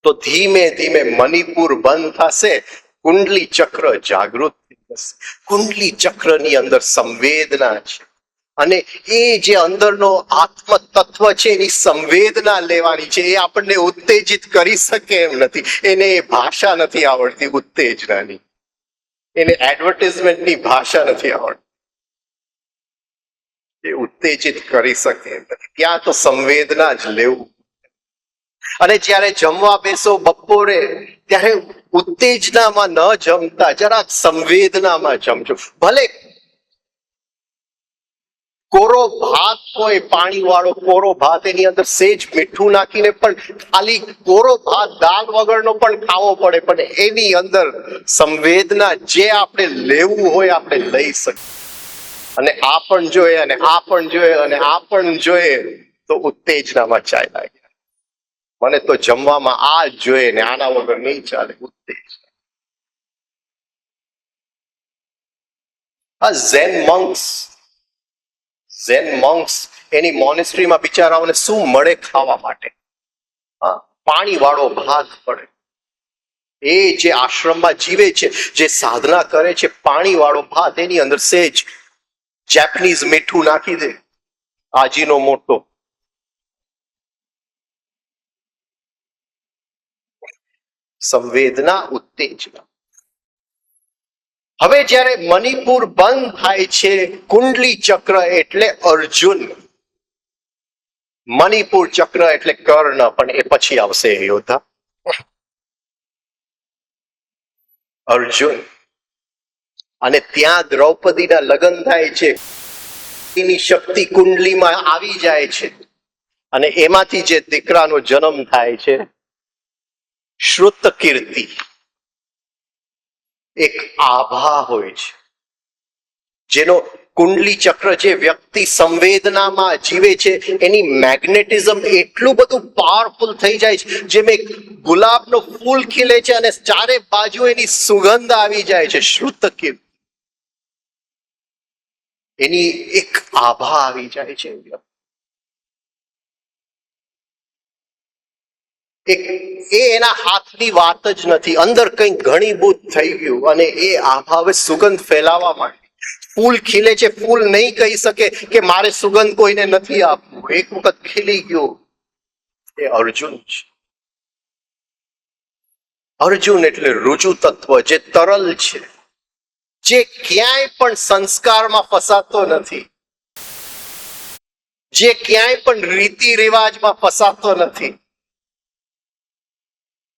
તો ધીમે ધીમે મણિપુર બંધ થશે, કુંડલી ચક્ર જાગૃત થઈ જશે. કુંડલી ચક્રની અંદર સંવેદના છે, અને એ જે અંદરનો આત્મ તત્વ છે એની સંવેદના લેવાની છે. એ આપણને ઉત્તેજિત કરી શકે એમ નથી. એને એ ભાષા નથી આવડતી ઉત્તેજનાની, એને એડવર્ટાઇઝમેન્ટની ભાષા નથી આવડતી. એ ઉત્તેજિત કરી શકે એમ નથી. ત્યાં તો સંવેદના જ લેવું. અને જ્યારે જમવા બેસો બપોરે, ત્યારે ઉત્તેજનામાં ન જમતા જરાક સંવેદનામાં જમજો. ભલે કોરો ભાત હોય, પાણી વાળો કોરો ભાત, એની અંદર સેજ મીઠું નાખીને પણ ખાલી કોરો ભાત દાળ વગરનો પણ ખાવો પડે, પણ એની અંદર સંવેદના જે આપણે લેવું હોય આપણે લઈ શકીએ. અને આ પણ જોઈએ, અને આ પણ જોઈએ, અને આ પણ જોઈએ, તો ઉત્તેજનામાં ચાય લાગે. મને તો જમવામાં આ જ જોઈએ ને આના વગર નહીં ચાલે. ઉત્તેજના. આ ઝેન મોંક્સ એની મોનેસ્ટ્રીમાં બિચારાઓને શું મળે ખાવા માટે? પાણી વાળો ભાત મળે. એ જે આશ્રમમાં જીવે છે, જે સાધના કરે છે, પાણી વાળો ભાત, એની અંદર સેજ જેપનીઝ મીઠું નાખી દે, આજીનો મોટો. સંવેદના, ઉત્તેજના. હવે જ્યારે મણિપુર બંધ થાય છે, કુંડલી ચક્ર એટલે અર્જુન, મણિપુર ચક્ર એટલે કર્ણ, પણ એ પછી આવશે યોદ્ધા અર્જુન. અને ત્યાં દ્રૌપદીના લગ્ન થાય છે. એની શક્તિ કુંડલીમાં આવી જાય છે, અને એમાંથી જે દીકરાનો જન્મ થાય છે, શ્રુત કીર્તિ. એક આભા હોય છે, જેનો કુંડલી ચક્ર, જે વ્યક્તિ સંવેદનામાં જીવે છે, એની મેગ્નેટિઝમ એટલું બધું પાવરફુલ થઈ જાય છે, જેમ એક ગુલાબનો ફૂલ ખીલે છે અને ચારે બાજુ એની સુગંધ આવી જાય છે. શ્રુત કીર્તિ, એની એક આભા આવી જાય છે. એ એના હાથની વાત જ નથી, અંદર કંઈક ઘણીભૂત થઈ ગયું, અને એ આભા હવે સુગંધ ફેલાવા માંડી. ફૂલ ખીલે છે, ફૂલ નહીં કહી શકે કે મારે સુગંધ કોઈને નથી આપવું. એક વખત ખીલી ગયો, એ અર્જુન છે. અર્જુન એટલે રુજુ તત્વ, જે તરલ છે, જે ક્યાંય પણ સંસ્કારમાં ફસાતો નથી, જે ક્યાંય પણ રીતિ રિવાજમાં ફસાતો નથી.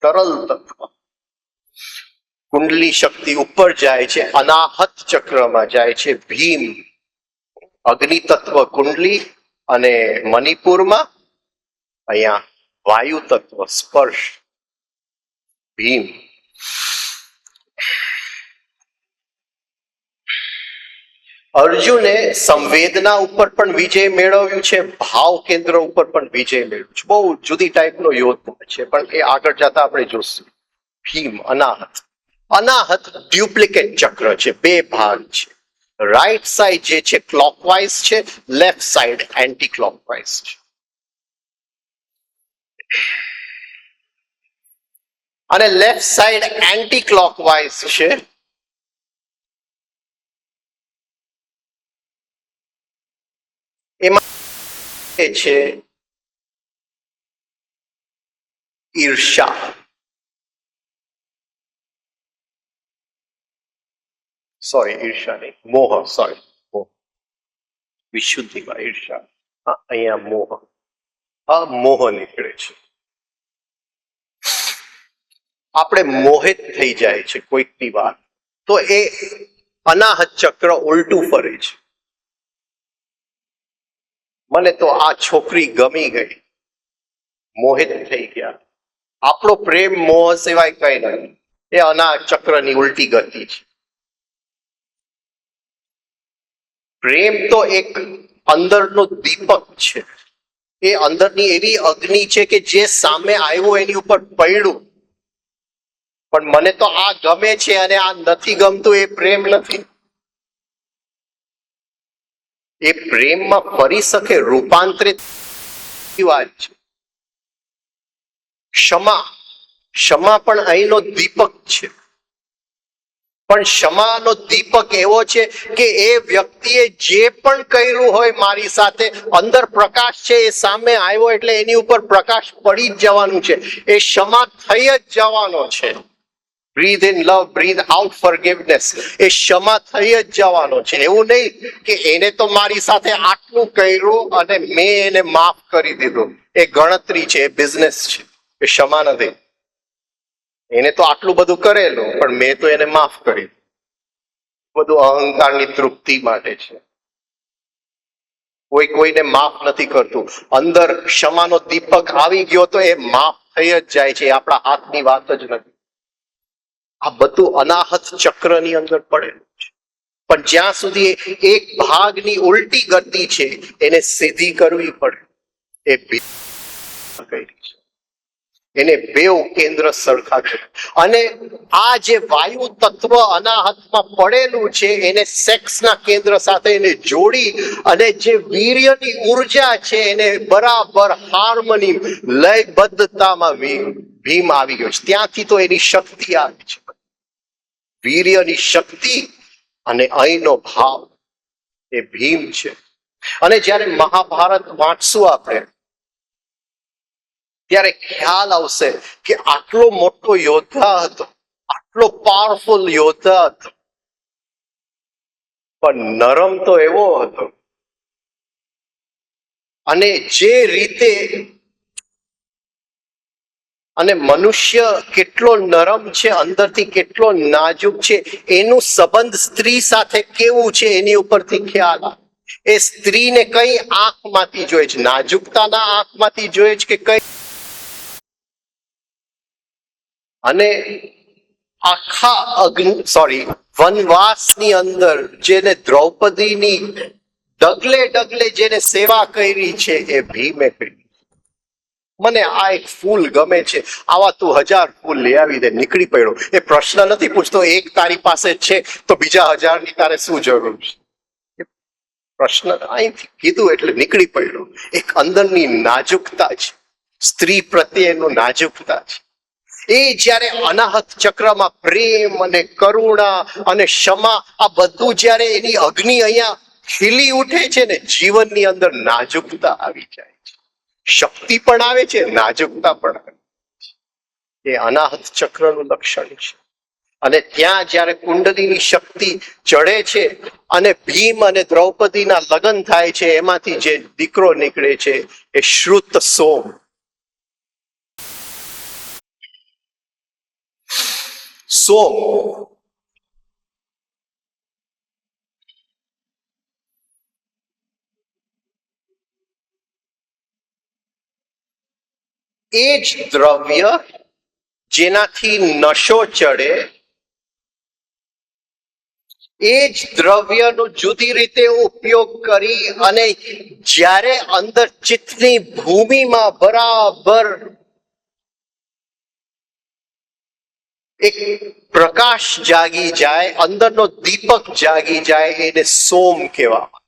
તરલ તત્વ. કુંડલી શક્તિ ઉપર જાય છે, અનાહત ચક્રમાં જાય છે. ભીમ, અગ્નિ તત્વ કુંડલી, અને મણિપુરમાં અહીંયા વાયુ તત્વ સ્પર્શ, ભીમ. અર્જુને સંવેદના ઉપર પણ વિજય મેળવ્યું છે, ભાવ કેન્દ્ર ઉપર પણ વિજય મેળવ્યું છે. બહુ જુદી ટાઈપનો યોદ્ધા છે, પણ એ આગળ જતા આપણે જોશું. ભીમ, અનાહત. અનાહત ડ્યુપ્લિકેટ ચક્ર છે, બે ભાગ છે. રાઈટ સાઈડ જે છે ક્લોકવાઇઝ છે, લેફ્ટ સાઈડ એન્ટી ક્લોકવાઇઝ છે. અને લેફ્ટ સાઈડ એન્ટી ક્લોકવાઇઝ છે, એમાં છે ઈર્ષા. સોરી, ઈર્ષા નહીં, મોહ. સોરી, મોહ. વિશુદ્ધિમાં ઈર્ષા, અહીંયા મોહ. આ મોહ નીકળે છે. આપણે મોહિત થઈ જાય છે કોઈકની વાત, તો એ અનાહત ચક્ર ઉલટું ફરે છે. મને તો આ છોકરી ગમી ગઈ, મોહિત થઈ ગયા. આપણો પ્રેમ મોહ સિવાય કઈ નહીં. એ અનાહત ચક્રની ઉલટી ગતિ છે. પ્રેમ તો એક અંદરનો દીપક છે. એ અંદરની એવી અગ્નિ છે કે જે સામે આવ્યું એની ઉપર પડ્યું, પણ મને તો આ ગમે છે અને આ નથી ગમતું, એ પ્રેમ નથી. એ પ્રેમમાં ફરી શકે, રૂપાંતરિત વાત છે. ક્ષમા, ક્ષમા પણ અહીંનો દીપક છે, પણ ક્ષમાનો દીપક એવો છે કે એ વ્યક્તિએ જે પણ કર્યું હોય મારી સાથે, અંદર પ્રકાશ છે, એ સામે આવ્યો એટલે એની ઉપર પ્રકાશ પડી જ જવાનું છે, એ ક્ષમા થઈ જ જવાનો છે. Breathe in love, breathe out forgiveness, એ ક્ષમા થઈ જ જવાનો છે. એવું નહીં કે એને તો મારી સાથે આટલું કર્યું અને મેં એને માફ કરી દીધું. એ ગણતરી છે, એ બિઝનેસ છે, એ ક્ષમા નથી. એને તો આટલું બધું કરેલું પણ મેં તો એને માફ કરી. બધું અહંકારની તૃપ્તિ માટે છે. કોઈ કોઈને માફ નથી કરતું. અંદર ક્ષમાનો દીપક આવી ગયો તો એ માફ થઈ જ જાય છે. આપણા હાથની વાત જ નથી. આ બધું અનાહત ચક્રની અંદર પડેલું છે. પણ જ્યાં સુધી એક ભાગની ઉલટી ગતિ છે એને સીધી કરવી પડે. એ કરી છે. એને બેઉ કેન્દ્ર સરખા છે. અને આ જે વાયુ તત્વ અનાહતમાં પડેલું છે એને સેક્સના કેન્દ્ર સાથે એને જોડી અને જે વીર્યની ઉર્જા છે એને બરાબર હાર્મની લયબદ્ધતામાં ભીમ આવી ગયો છે. ત્યાંથી તો એની શક્તિ આવી છે. વીર્યની શક્તિ અને અહીંનો ભાવ એ ભીમ છે. અને જ્યારે મહાભારત વાંચશું આપણે ત્યારે ખ્યાલ આવશે કે આટલો મોટો યોદ્ધા હતો, આટલો પાવરફુલ યોદ્ધા હતો, પણ નરમ તો એવો હતો. અને જે રીતે અને મનુષ્ય કેટલો નરમ છે, અંદરથી કેટલો નાજુક છે, એનું સંબંધ સ્ત્રી સાથે કેવું છે એની ઉપરથી ખ્યાલ આવે. એ સ્ત્રીને કઈ આંખમાંથી જોઈ છે? નાજુકતાના આંખમાંથી જોઈ છે કે કઈ? અને આખા વનવાસની અંદર જેને દ્રૌપદીની ડગલે ડગલે જેને સેવા કરી છે એ ભીમે કરી. મને આ એક ફૂલ ગમે છે, આવા તું 1000 ફૂલ લઈ આવી દે. નીકળી પડ્યો. એ પ્રશ્ન નથી પૂછતો એક તારી પાસે છે તો બીજા 1000 ની તારે શું જરૂર છે. પ્રશ્ન અહીંથી કીધું એટલે નીકળી પડ્યો. એક અંદરની નાજુકતા છે, સ્ત્રી પ્રત્યેનું નાજુકતા છે. એ જ્યારે અનાહત ચક્રમાં પ્રેમ અને કરુણા અને ક્ષમા આ બધું જ્યારે એની અગ્નિ અહીંયા ખીલી ઉઠે છે ને, જીવનની અંદર નાજુકતા આવી જાય છે. શક્તિ પણ આવે છે, નાજુકતા પણ આવે છે. એ અનાહત ચક્રનું લક્ષણ છે. અને ત્યાં જ્યારે કુંડલીની શક્તિ ચડે છે અને ભીમ અને દ્રૌપદીના લગ્ન થાય છે, એમાંથી જે દીકરો નીકળે છે એ શ્રુત સોમ. સોમ એ જ દ્રવ્ય જેનાથી નશો ચડે, એ જ દ્રવ્યનો જુદી રીતે ઉપયોગ કરી અને જ્યારે અંદર ચિત્તની ભૂમિમાં બરાબર એક પ્રકાશ જાગી જાય, અંદરનો દીપક જાગી જાય, એને સોમ કહેવામાં.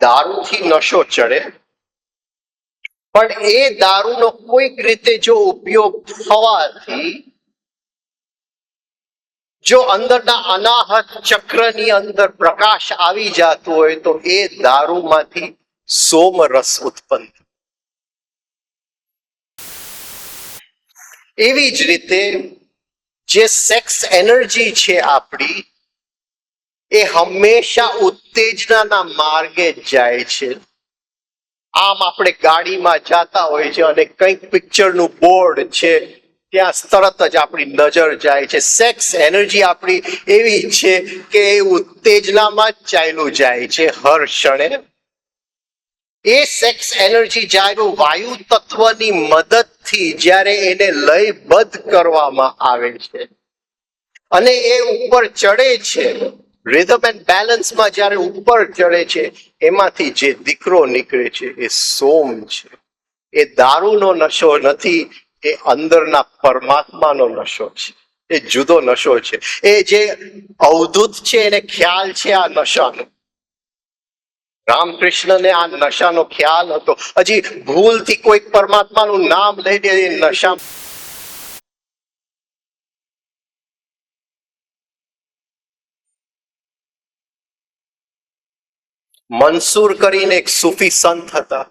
દારૂથી નશો ચડે પણ એ દારૂનો કોઈક રીતે જો ઉપયોગ થવાથી જો અંદરના અનાહત ચક્રની અંદર પ્રકાશ આવી જતો હોય તો એ દારૂમાંથી સોમરસ ઉત્પન્ન. એવી જ રીતે જે સેક્સ એનર્જી છે આપણી, એ હંમેશા ઉત્તેજનાના માર્ગે જ જાય છે. આમ આપણે ગાડીમાં જાતા હોય છે અને કંઈક પિક્ચરનું બોર્ડ છે, ત્યાં તરત જ આપણી નજર જાય છે. સેક્સ એનર્જી આપણી એવી છે કે એ ઉત્તેજનામાં જ ચાલ્યું જાય છે હર ક્ષણે. એ સેક્સ એનર્જી જ્યારે વાયુ તત્વની મદદથી જ્યારે એને લયબદ્ધ કરવામાં આવે છે અને એ ઉપર ચડે છે, રિધમ એન્ડ બેલેન્સમાં જ્યારે ઉપર ચડે છે, એમાંથી જે દીકરો નીકળે છે એ સોમ છે. એ દારૂનો નશો નથી, એ અંદરના પરમાત્માનો નશો છે. એ જુદો નશો છે. એ જે અવધૂત છે એને ખ્યાલ છે આ નશાનો. રામકૃષ્ણને આ નશાનો ખ્યાલ હતો. હજી ભૂલથી કોઈક પરમાત્માનું નામ લઈ દે એ નશા. મંસૂર કરીને એક સૂફી સંત હતા,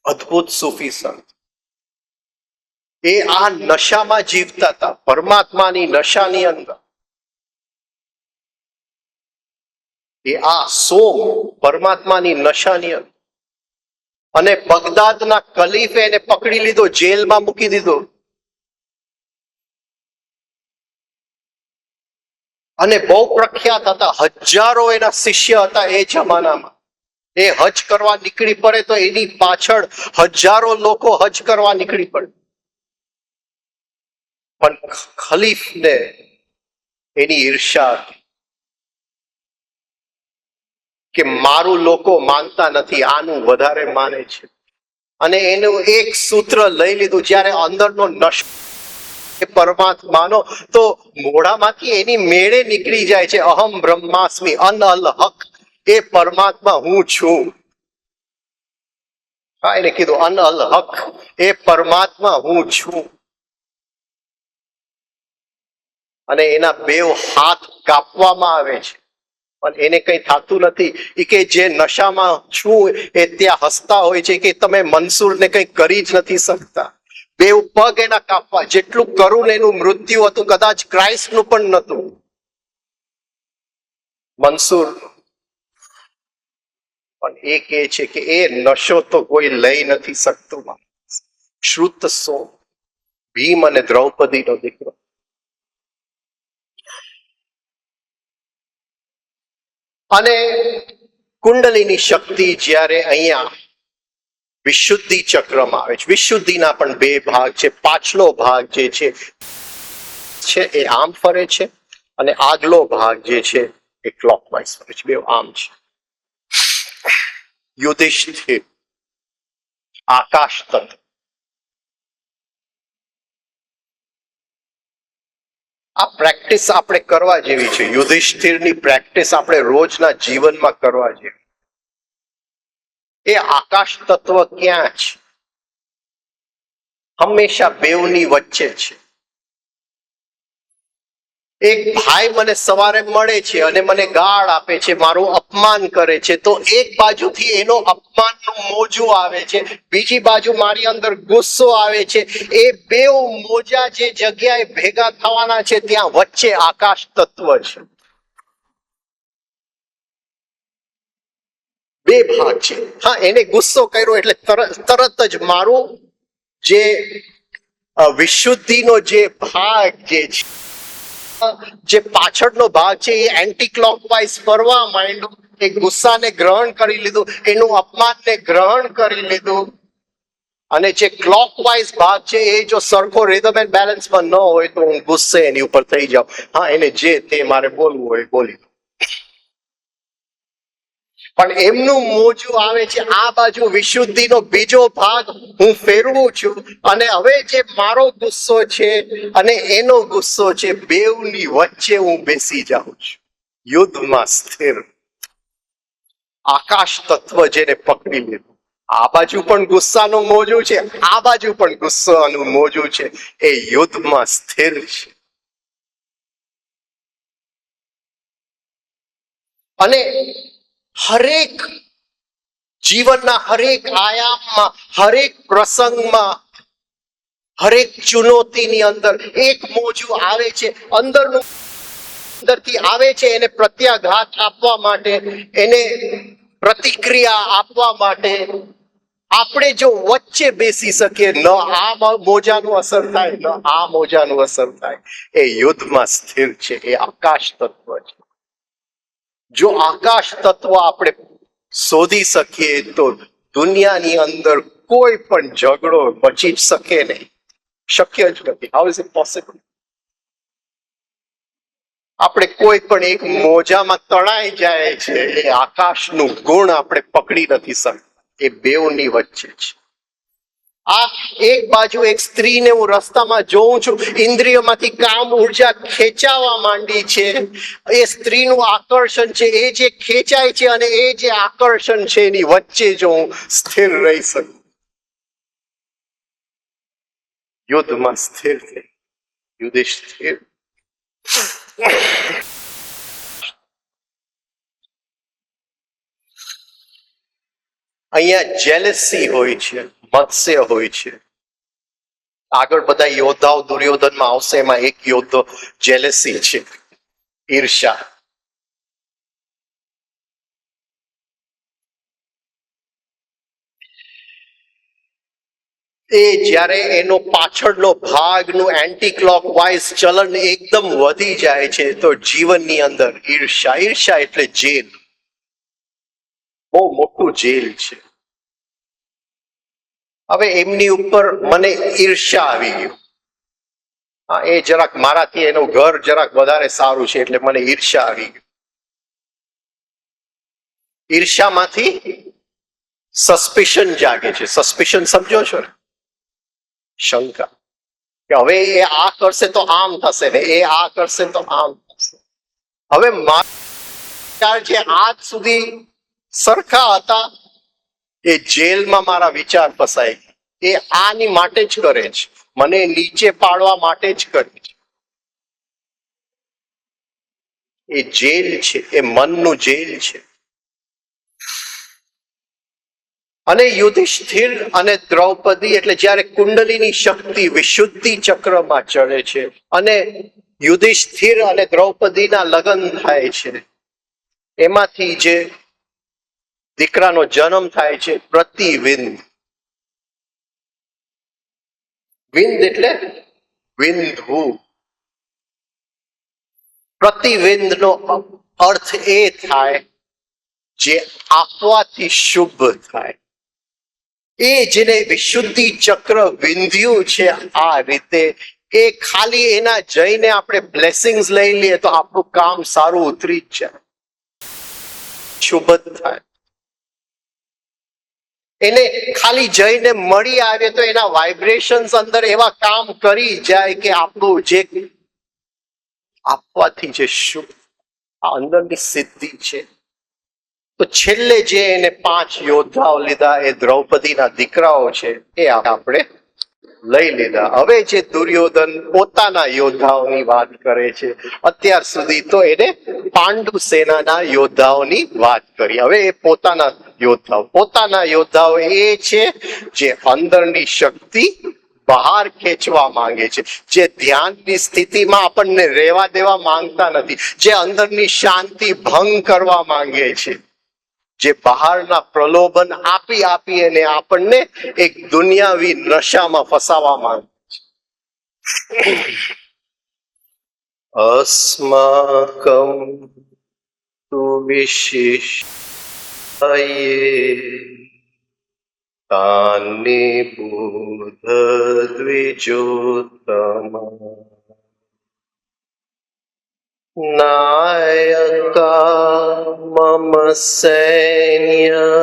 અદ્ભુત સૂફી સંત. એ આ નશામાં જીવતા હતા, પરમાત્માની નશાની અંદર. એ આ સોમ પરમાત્માની નશાની અંદર. અને બગદાદના કલીફે એને પકડી લીધો, જેલમાં મૂકી દીધો. અને બહુ પ્રખ્યાત હતા, હજારો એના શિષ્ય હતા એ જમાનામાં. એ હજ કરવા નીકળી પડે તો એની પાછળ હજારો લોકો હજ કરવા નીકળી પડે. પણ ખલીફને એની ઈર્ષા હતી કે મારું લોકો માનતા નથી, આનું વધારે માને છે. અને એનું એક સૂત્ર લઈ લીધું, જ્યારે અંદરનો નશો પરમાત્માનો, તો મોઢામાંથી એની મેળે નીકળી જાય છે, અહમ બ્રહ્માસ્મિ અન અલ હક, એ પરમાત્મા હું છું. હા, એને કીધું અન અલ હક, એ પરમાત્મા હું છું. અને એના બેવ હાથ કાપવામાં આવે છે, પણ એને કઈ થતું નથી. એ કે જે નશામાં છું એ ત્યાં હસતા હોય છે કે તમે મંસૂરને કઈ કરી જ નથી શકતા. બેવ પગ એના કાપવા, જેટલું કરુણ એનું મૃત્યુ હતું, કદાચ ક્રાઇસ્ટનું પણ નહોતું. મંસૂર પણ એ કહે છે કે એ નશો તો કોઈ લઈ નથી શકતું. શ્રુત સો ભીમ અને દ્રૌપદીનો દીકરો. અને કુંડલીની શક્તિ જ્યારે અહીંયા વિશુદ્ધિ ચક્રમાં આવે છે, વિશુદ્ધિના પણ બે ભાગ છે. પાછલો ભાગ જે છે એ આમ ફરે છે, અને આગલો ભાગ જે છે એ ક્લોકવાઇઝ ફરે છે. બે આમ છે. યુધિષ્ઠિર આકાશ તત્વ. આ પ્રેક્ટિસ આપણે કરવા જેવી છે. યુધિષ્ઠિરની પ્રેક્ટિસ આપણે રોજના જીવનમાં કરવા જેવી. એ આકાશ તત્વ ક્યાં છે? હંમેશા બેવની વચ્ચે છે. એક ભાઈ મને સવારે મળે છે અને મને ગાળ આપે છે, મારું અપમાન કરે છે, તો એક બાજુથી એનો અપમાનનું મોજું આવે છે, બીજી બાજુ મારી અંદર ગુસ્સો આવે છે. એ બેવ મોજા જે જગ્યાએ ભેગા થવાના છે ત્યાં વચ્ચે આકાશ તત્વ છે. બે ભાગ છે. હા, એને ગુસ્સો કર્યો એટલે તરત જ મારું જે વિશુદ્ધિનો જે ભાગ જે પાછળનો ભાગ છે એ એન્ટી ક્લોકવાઇઝ ફરવા માંડ્યો. એ ગુસ્સાને ગ્રહણ કરી લીધું, એનું અપમાનને ગ્રહણ કરી લીધું. અને જે ક્લોકવાઇઝ ભાગ છે એ જો સરખો રિધમ એન્ડ બેલેન્સમાં ન હોય તો હું ગુસ્સે એની ઉપર થઈ જાઉં. હા, એને જે તે મારે બોલવું હોય બોલી દઉં. પણ એમનું મોજું આવે છે આ બાજુ વિશુદ્ધિનો બીજો ભાગ હું ફેરવું છું, અને હવે જે મારો ગુસ્સો છે અને એનો ગુસ્સો છે, બેવની વચ્ચે હું બેસી જાઉં છું, યુદ્ધમાં સ્થિર. આકાશ તત્વ જેને પકડી લીધું, આ બાજુ પણ ગુસ્સાનું મોજું છે, આ બાજુ પણ ગુસ્સાનું મોજું છે, એ યુદ્ધમાં સ્થિર છે. અને હરેક જીવનના હરેક આયામમાં, હરેક પ્રસંગમાં, હરેક ચુનૌતીની અંદર એક મોજું આવે છે. અંદરથી આવે છે, એને પ્રત્યાઘાત આપવા માટે, એને પ્રતિક્રિયા આપવા માટે. આપણે જો વચ્ચે બેસી શકીએ, ન આ મોજાનું અસર થાય, ન આ મોજાનું અસર થાય, એ યુદ્ધમાં સ્થિર છે. એ આકાશ તત્વ છે. જો આકાશ તત્વ આપણે શોધી શકીએ તો દુનિયાની અંદર કોઈ પણ ઝઘડો બચી જ શકે નહીં. શક્ય જ નથી. How is it possible? આપણે કોઈ પણ એક મોજામાં તણાઈ જાય છે, એ આકાશનું ગુણ આપણે પકડી નથી શકતા. એ બેવની વચ્ચે છે. આ એક બાજુ એક સ્ત્રીને હું રસ્તામાં જોઉં છું, ઇન્દ્રિયમાંથી કામ ઉર્જા ખેંચાવા માંડી છે. એ સ્ત્રીનું આકર્ષણ છે, એ જે ખેંચાય છે અને એ જે આકર્ષણ છે એની વચ્ચે જો હું સ્થિર રહી શકું, યુદ્ધમાં સ્થિર થઈ યુધિષ્ઠિર અહીંયા જેલસી હોય છે, મત્સ્ય હોય છે. આગળ બધા યોદ્ધાઓ દુર્યોધનમાં આવશે, એમાં એક યોદ્ધો જેલસી છે, ઈર્ષા. એ જ્યારે એનો પાછળનો ભાગનું એન્ટી ક્લોકવાઇઝ ચલન એકદમ વધી જાય છે તો જીવનની અંદર ઈર્ષા, ઈર્ષા એટલે જેલ, બહુ મોટું જેલ છે. હવે એમની ઉપર મને ઈર્ષા આવી ગયું. હા, એ જરાક મારાથી એનું ઘર જરાક વધારે સારું છે એટલે મને ઈર્ષા આવી ગયું. ઈર્ષામાંથી સસ્પિશન જાગે છે. સસ્પિશન સમજો છો ને? શંકા કે હવે એ આ કરશે તો આમ થશે ને, એ આ કરશે તો આમ થશે. હવે મારા જે આજ સુધી સરખા હતા એ જેલમાં મારા વિચાર ફસાય. એ આની માટે જ કરે છે, મને નીચે પાડવા માટે જ કરે છે. એ જેલ છે, એ મનનું જેલ છે. અને યુધિષ્ઠિર અને દ્રૌપદી એટલે જ્યારે કુંડલીની શક્તિ વિશુદ્ધિ ચક્રમાં ચડે છે અને યુધિષ્ઠિર અને દ્રૌપદીના લગ્ન થાય છે, એમાંથી જે દીકરાનો જન્મ થાય છે પ્રતિવિંદ. વિંદ એટલે વિંધવું. પ્રતિવિંદનો અર્થ એ થાય જે આપવાથી શુભ થાય. એ જેને વિશુદ્ધિ ચક્ર વિંધ્યું છે આ રીતે, એ ખાલી એના જઈને આપણે બ્લેસિંગ્સ લઈ લઈએ તો આપણું કામ સારું ઉતરી જ જાય, શુભ થાય. એને ખાલી જઈને મળી આવે તો એના વાઇબ્રેશન્સ અંદર એવા કામ કરી જાય કે આપણું જે આપવાથી જે શુભ, આ અંદરની સિદ્ધિ છે. તો છેલ્લે જે એને 5 યોદ્ધાઓ લીધા એ દ્રૌપદીના દીકરાઓ છે, એ આપણે લઈ લીધા. હવે જે દુર્યોધન પોતાના યોદ્ધાઓની વાત કરે છે, અત્યાર સુધી તો એને પાંડુ સેનાના યોદ્ધાઓની વાત કરી. હવે એ પોતાના યોદ્ધાઓ એ છે જે અંદરની શક્તિ બહાર ખેંચવા માંગે છે, જે ધ્યાનની સ્થિતિમાં આપણને રહેવા દેવા માંગતા નથી, જે અંદરની શાંતિ ભંગ કરવા માંગે છે, જે બહારના પ્રલોભન આપી અને આપણને એક દુનિયાવી નશામાં ફસાવા માંગે છે. અસ્માકમ તુ વિશિષ્ટાયે તાનિ બુધ દ્વિજોત્તમ નાયકા મમ સૈન્યસ્ય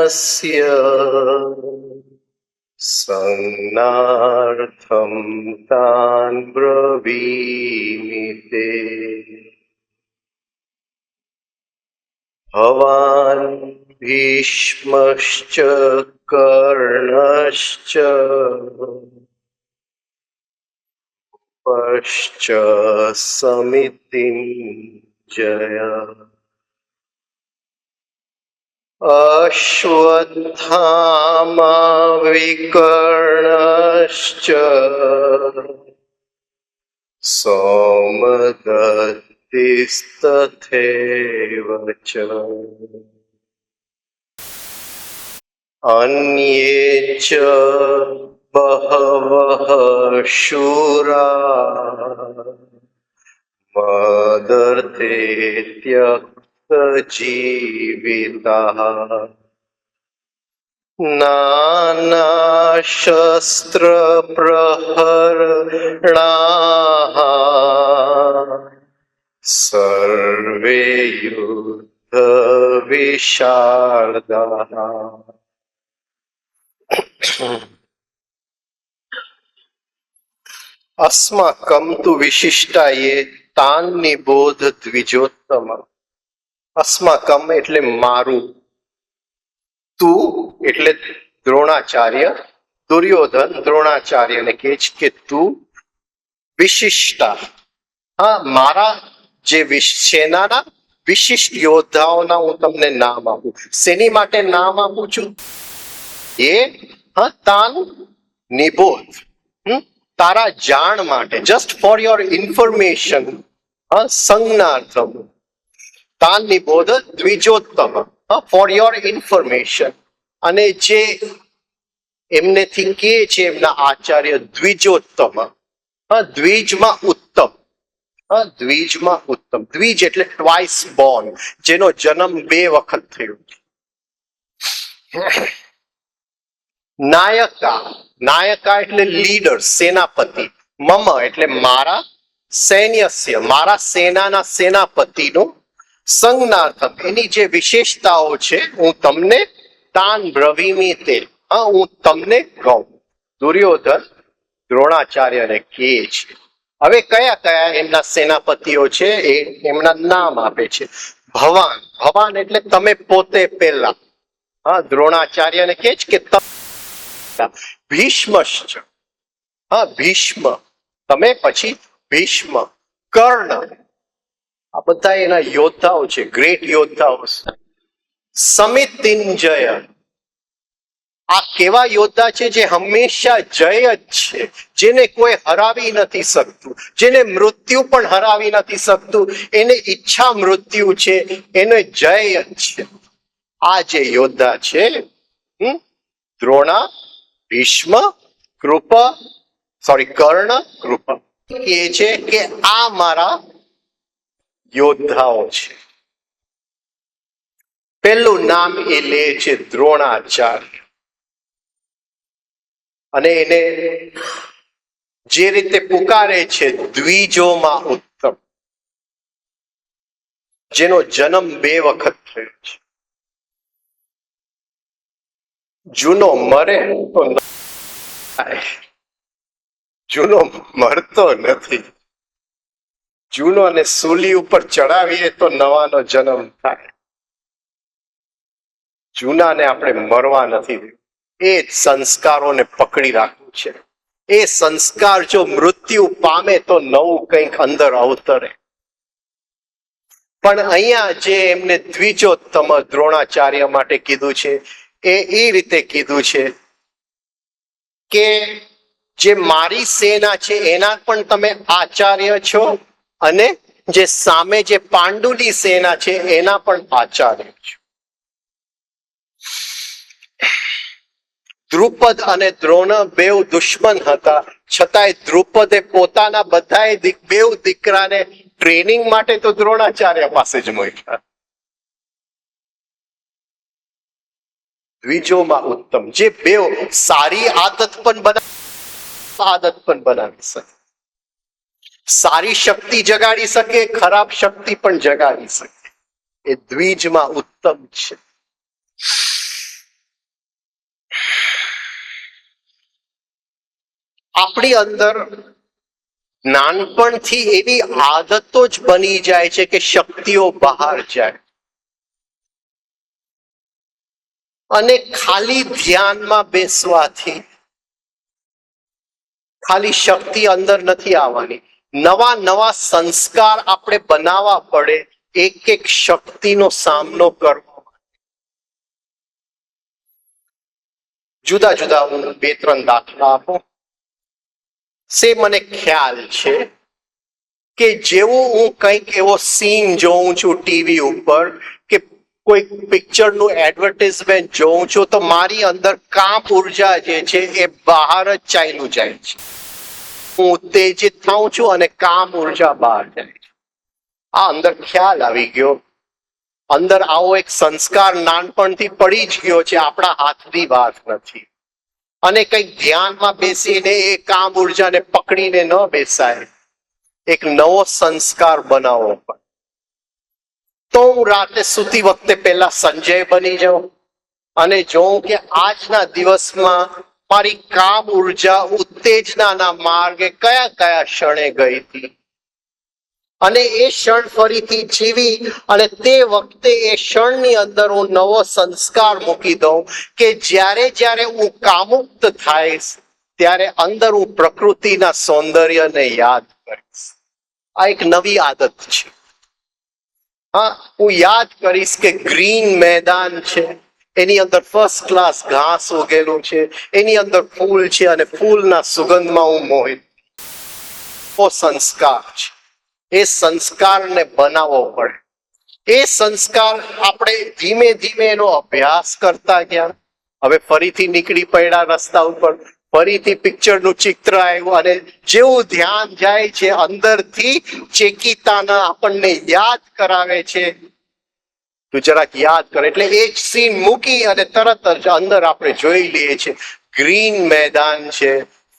સંજ્ઞાર્થમ તાન બ્રવીમિ તે. ભવાન ભીષ્મશ્ચ કર્ણશ્ચ પશ્ચ સમિતિં જય અશ્વત્થામા વિકર્ણશ્ચ સૌમદત્તિસ્તથૈવ ચ અન્યે ચ બહવઃ શૂરા મદર્થે ત્યક્તજીવિતાઃ નાનાશસ્ત્ર પ્રહરણાઃ સર્વે યુદ્ધ વિશારદાઃ. અસ્માકમ તુ વિશિષ્ટાયે તાન નિબોધ દ્વિજોત્તમ. અસ્માકમ એટલે મારું, તું એટલે દ્રોણાચાર્ય, દુર્યોધન દ્રોણાચાર્યને કહે છે કે તું વિશિષ્ટા, હા મારા જે સેનાના વિશિષ્ટ યોદ્ધાઓના હું તમને નામ આપું. શેની માટે નામ આપું છું? એ તાન નિબોધ, તારા જાણ માટે, જસ્ટ ફોર યોર ઇન્ફોર્મેશન, સંજ્ઞાર્થમ. તાન નિબોધ દ્વિજોત્તમ, ફોર યોર ઇન્ફોર્મેશન. અને જે એમનેથી કે છે એમના આચાર્ય દ્વિજોત્તમ, દ્વિજમાં ઉત્તમ, દ્વિજમાં ઉત્તમ. દ્વિજ એટલે ટ્વાઇસ બોર્ન, જેનો જન્મ 2 વખત થયો. નાયકા, નાયકા એટલે લીડર, સેનાપતિ. મમ એટલે મારા, સૈન્યસ્ય મારા સેનાના સેનાપતિનું, સંજ્ઞાર્થમ એની જે વિશેષતાઓ છે હું તમને તાન બ્રવીમી તે, હું તમને કહું. દુર્યોધન દ્રોણાચાર્યને કહે છે. હવે કયા કયા એમના સેનાપતિઓ છે એ એમના નામ આપે છે. ભવાન, ભવાન એટલે તમે પોતે પહેલા, દ્રોણાચાર્યને કહે છે કે ભીષ્મશ્ચ, ભીષ્મ તમે, પછી ભીષ્મ. કર્ણ, આ બધા એના યોદ્ધાઓ છે, ગ્રેટ યોદ્ધાઓ. સમિતિંજય, આ કેવા યોદ્ધા છે જે હંમેશા જય જ છે, જેને કોઈ હરાવી નથી શકતું, જેને મૃત્યુ પણ હરાવી નથી શકતું, એને ઈચ્છા મૃત્યુ છે, એને જય જ છે. આ જે યોદ્ધા છે દ્રોણા, ભીષ્મ, કર્ણ, કૃપ, એ છે કે આ મારા યોદ્ધાઓ છે. પેલું નામ એ લે છે દ્રોણાચાર્ય. અને એને જે રીતે પુકારે છે દ્વિજોમાં ઉત્તમ, જેનો જન્મ 2 વખત થયો છે. જૂનો મરે તો જૂનો મરતો નથી. જૂનો ને સૂલી ઉપર ચડાવીએ તો નવાનો જન્મ થાય. જૂનાને આપણે મરવા નથી દેવું. એ સંસ્કારોને પકડી રાખવું છે. એ સંસ્કાર જો મૃત્યુ પામે તો નવું કંઈક અંદર અવતરે. પણ અહીંયા જે એમને દ્વિજોત્તમ દ્રોણાચાર્ય માટે કીધું છે એ રીતે કીધું છે કે જે મારી સેના છે એના પણ તમે આચાર્ય છો, અને જે સામે જે પાંડુની સેના છે એના પણ આચાર્ય છો. દ્રુપદ અને દ્રોણ બેઉ દુશ્મન હતા, છતાંય દ્રુપદે પોતાના બધાએ 2 દીકરાને ટ્રેનિંગ માટે તો દ્રોણાચાર્ય પાસે જ મોકલ્યા. દ્વિજોમાં ઉત્તમ, જે બેઉ સારી આદત પણ બનાવી શકે, સારી શક્તિ જગાડી શકે, ખરાબ શક્તિ પણ જગાડી શકે. એ દ્વિજમાં ઉત્તમ છે. આપણી અંદર નાનપણથી એવી આદતો જ બની જાય છે કે શક્તિઓ બહાર જાય, અને ખાલી ધ્યાનમાં બેસવાથી ખાલી શક્તિ અંદર નથી આવવાની. નવા નવા સંસ્કાર આપણે બનાવવા પડે એક શક્તિનો સામનો કરવો. જુદા જુદા હું 2-3 દાખલા આપું. મને ખ્યાલ છે કે જેવું હું કંઈક એવો સીન જોઉં છું ટીવી ઉપર કે કોઈ પિક્ચરનું એડવર્ટાઇઝમેન્ટ જોઉં છું તો મારી અંદર કામ ઉર્જા જે છે એ બહાર જ ચાલ્યું જાય છે. હું ઉત્તેજિત થાઉં છું અને કામ ઉર્જા બહાર જાય છે. આ અંદર ખ્યાલ આવી ગયો. અંદર આવો એક સંસ્કાર નાનપણથી પડી જ ગયો છે, આપણા હાથની વાત નથી. અને કંઈક ધ્યાનમાં બેસીને એ કામ ઉર્જાને પકડીને ન બેસાય. એક નવો સંસ્કાર બનાવવો પડે. તો હું રાતે સૂતી વખતે પહેલા સંજય બની જાઉં અને જોઉં કે આજના દિવસમાં મારી કામ ઉર્જા ઉત્તેજનાના માર્ગે કયા કયા ક્ષણે ગઈ હતી અને એ ક્ષણ ફરીથી જીવી અને તે વખતે એ ક્ષણની અંદર હું નવો સંસ્કાર મૂકી દઉં કે જ્યારે જ્યારે હું કામુક્ત થાઈશ ત્યારે અંદર હું પ્રકૃતિના સૌંદર્યને યાદ કરીશ. આ એક નવી આદત છે. હા, હું યાદ કરીશ કે ગ્રીન મેદાન છે, એની અંદર ફર્સ્ટ ક્લાસ ઘાસ ઉગેલું છે, એની અંદર ફૂલ છે અને ફૂલના સુગંધમાં હું મોહિત. ઓ સંસ્કાર છે, એ સંસ્કારને બનાવવો પડે. એ સંસ્કાર આપણે ધીમે ધીમે એનો અભ્યાસ કરતા ગયા. હવે ફરીથી નીકળી પડ્યા રસ્તા ઉપર, ફરીથી પિક્ચરનું ચિત્ર આવ્યું અને જેવું ધ્યાન જાય છે અંદરથી ચેકિતાના આપણને યાદ કરાવે છે. તું જરાક યાદ કર એટલે એ જ સીન મૂકી અને તરત જ અંદર આપણે જોઈ લઈએ છીએ ગ્રીન મેદાન છે,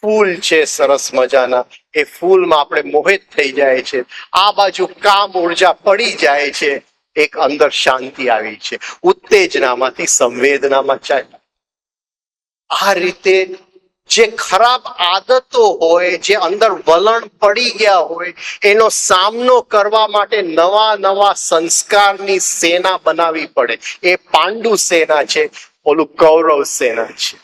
ફૂલ છે સરસ મજાના, એ ફૂલમાં આપણે મોહિત થઈ જાય છે. આ બાજુ કામ ઉર્જા પડી જાય છે, એક અંદર શાંતિ આવી છે, ઉત્તેજનામાંથી સંવેદનામાં ચાલ્યા. આ રીતે જે ખરાબ આદતો હોય, જે અંદર વલણ પડી ગયા હોય, એનો સામનો કરવા માટે નવા નવા સંસ્કારની સેના બનાવવી પડે. એ પાંડુ સેના છે, ઓલું કૌરવ સેના છે.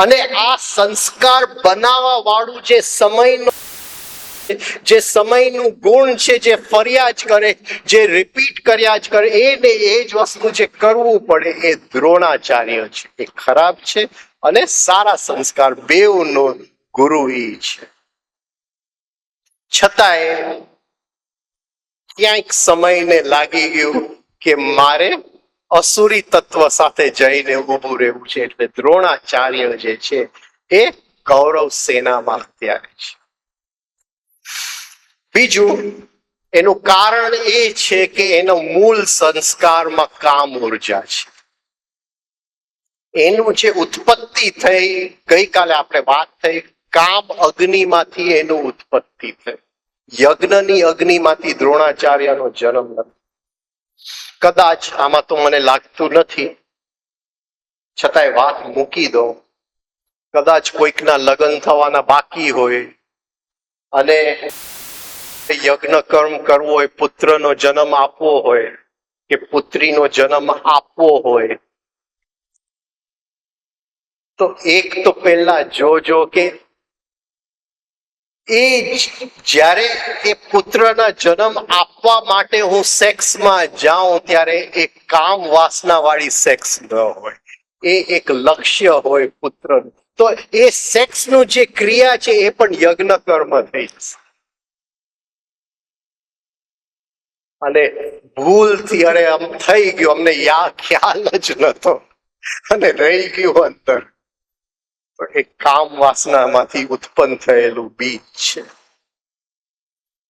અને આ સંસ્કાર બનાવવા વાળું જે સમયનું ગુણ છે, જે ફર્યા જ કરે, જે રિપીટ કર્યા જ કરે, એને એ જ વસ્તુ જે કરવું પડે એ દ્રોણાચાર્ય છે. એ ખરાબ છે અને સારા સંસ્કાર બેઉનો ગુરુ ઈ છે. છતાંય ક્યાંક સમયને લાગી ગયું કે મારે અસુરી તત્વ સાથે જઈને ઊભું રહેવું છે, એટલે દ્રોણાચાર્ય જે છે એ કૌરવ સેનામાં અત્યારે છે. બીજું એનું કારણ એ છે કે એનો મૂળ સંસ્કારમાં કામ ઉર્જા છે. એનું જે ઉત્પત્તિ થઈ, ગઈકાલે આપણે વાત થઈ, કામ અગ્નિમાંથી એનું ઉત્પત્તિ થઈ. યજ્ઞની અગ્નિમાંથી દ્રોણાચાર્યનો જન્મ નથી. કદાચ આમાં તો મને લાગતું નથી, છતાંય વાત મૂકી દો. કદાચ કોઈકના લગ્ન થવાના બાકી હોય અને યજ્ઞ કર્મ કરવો હોય, પુત્રનો જન્મ આપવો હોય કે પુત્રીનો જન્મ આપવો હોય, તો એક તો પહેલા જોજો કે એ જ્યારે એ પુત્રના જન્મ આપવા માટે હું સેક્સમાં જાઉં ત્યારે એ કામ વાસના વાળી સેક્સ ન હોય, એ એક લક્ષ્ય હોય પુત્રનું. તો એ સેક્સનું જે ક્રિયા છે એ પણ યજ્ઞ કર્મ થઈ જશે. અને ભૂલથી અરે આમ થઈ ગયું, અમને ખ્યાલ જ નતો અને રહી ગયું અંદર, તો એ કામ વાસનામાંથી ઉત્પન્ન થયેલું બીજ છે.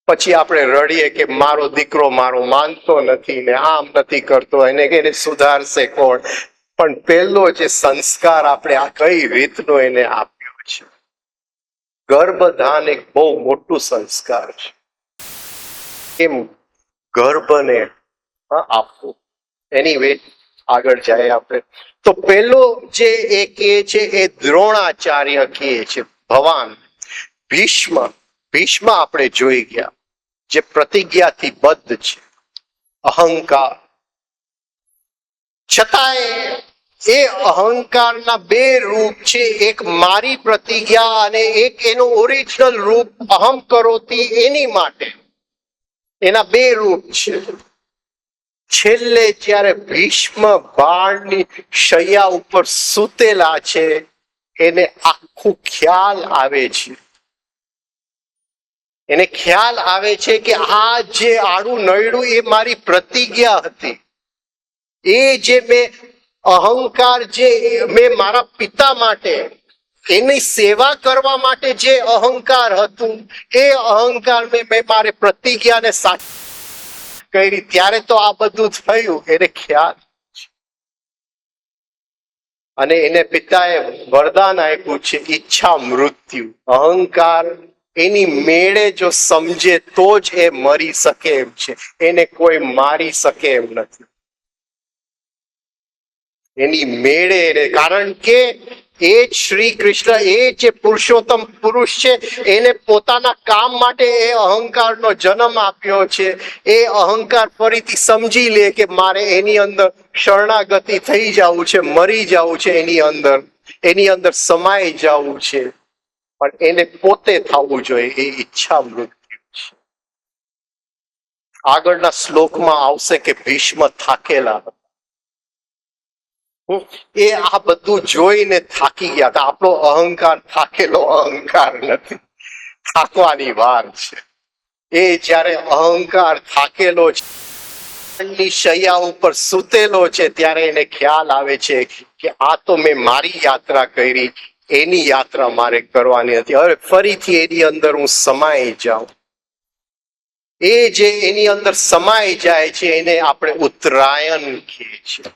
પછી આપણે રડીએ કે મારો દીકરો મારો માનતો નથી ને આમ નથી કરતો, એને સુધારશે કોણ? પણ પહેલો જે સંસ્કાર આપણે આ કઈ રીતનો એને આપ્યો છે, ગર્ભધાન એક બહુ મોટું સંસ્કાર છે. કેમ ગર્ભને આપવું? એનીવે આગળ જાય આપણે. તો પેલો જે એ કહે છે એ દ્રોણાચાર્ય કહે છે. ભવાન ભીષ્મ આપણે જોઈ ગયા, જે પ્રતિજ્ઞાથી બદ્ધ છે, અહંકાર. છતાંય એ અહંકારના બે રૂપ છે, એક મારી પ્રતિજ્ઞા અને એક એનું ઓરિજિનલ રૂપ અહમ કરોતી, એની માટે એના બે રૂપ છે. છેલ્લે જ્યારે ભીષ્મ બાળની શૈયા ઉપર સૂતેલા છે, એને આખું ખ્યાલ આવે છે. એને ખ્યાલ આવે છે કે આ જે આડું નડ્યું એ મારી પ્રતિજ્ઞા હતી. એ જે મેં અહંકાર, જે મેં મારા પિતા માટે એની સેવા કરવા માટે જે અહંકાર હતું, એ અહંકાર મેં મારી પ્રતિજ્ઞાને સાચી કરી, ત્યારે તો આ બધું થયું. એને ખ્યાલ. અને એને પિતાએ વરદાન આપ્યું છે, ઈચ્છા મૃત્યુ. અહંકાર એની મેળે જો સમજે તો જ એ મરી શકે એમ છે, એને કોઈ મારી શકે એમ નથી. એની મેળે, કારણ કે એ જ શ્રી કૃષ્ણ, એ જે પુરુષોત્તમ પુરુષ છે, એને પોતાના કામ માટે એ અહંકારનો જન્મ આપ્યો છે. એ અહંકાર ફરીથી સમજી લે કે મારે એની અંદર શરણાગતિ થઈ જવું છે, મરી જવું છે, એની અંદર સમાઈ જવું છે. પણ એને પોતે થવું જોઈએ, એ ઈચ્છા મૃત્યુ છે. આગળના શ્લોકમાં આવશે કે ભીષ્મ થાકેલા હતા. એ આ બધું જોઈને થાકી ગયા હતા. આપણો અહંકાર થાકેલો અહંકાર નથી, થાકવાની વાર છે. એ જ્યારે અહંકાર થાકેલો છે, શૈયા ઉપર સૂતેલો છે, ત્યારે એને ખ્યાલ આવે છે કે આ તો મેં મારી યાત્રા કરી, એની યાત્રા મારે કરવાની હતી. હવે ફરીથી એની અંદર હું સમાઈ જાઉં. એ જે એની અંદર સમાઈ જાય છે એને આપણે ઉત્તરાયણ કહીએ છીએ.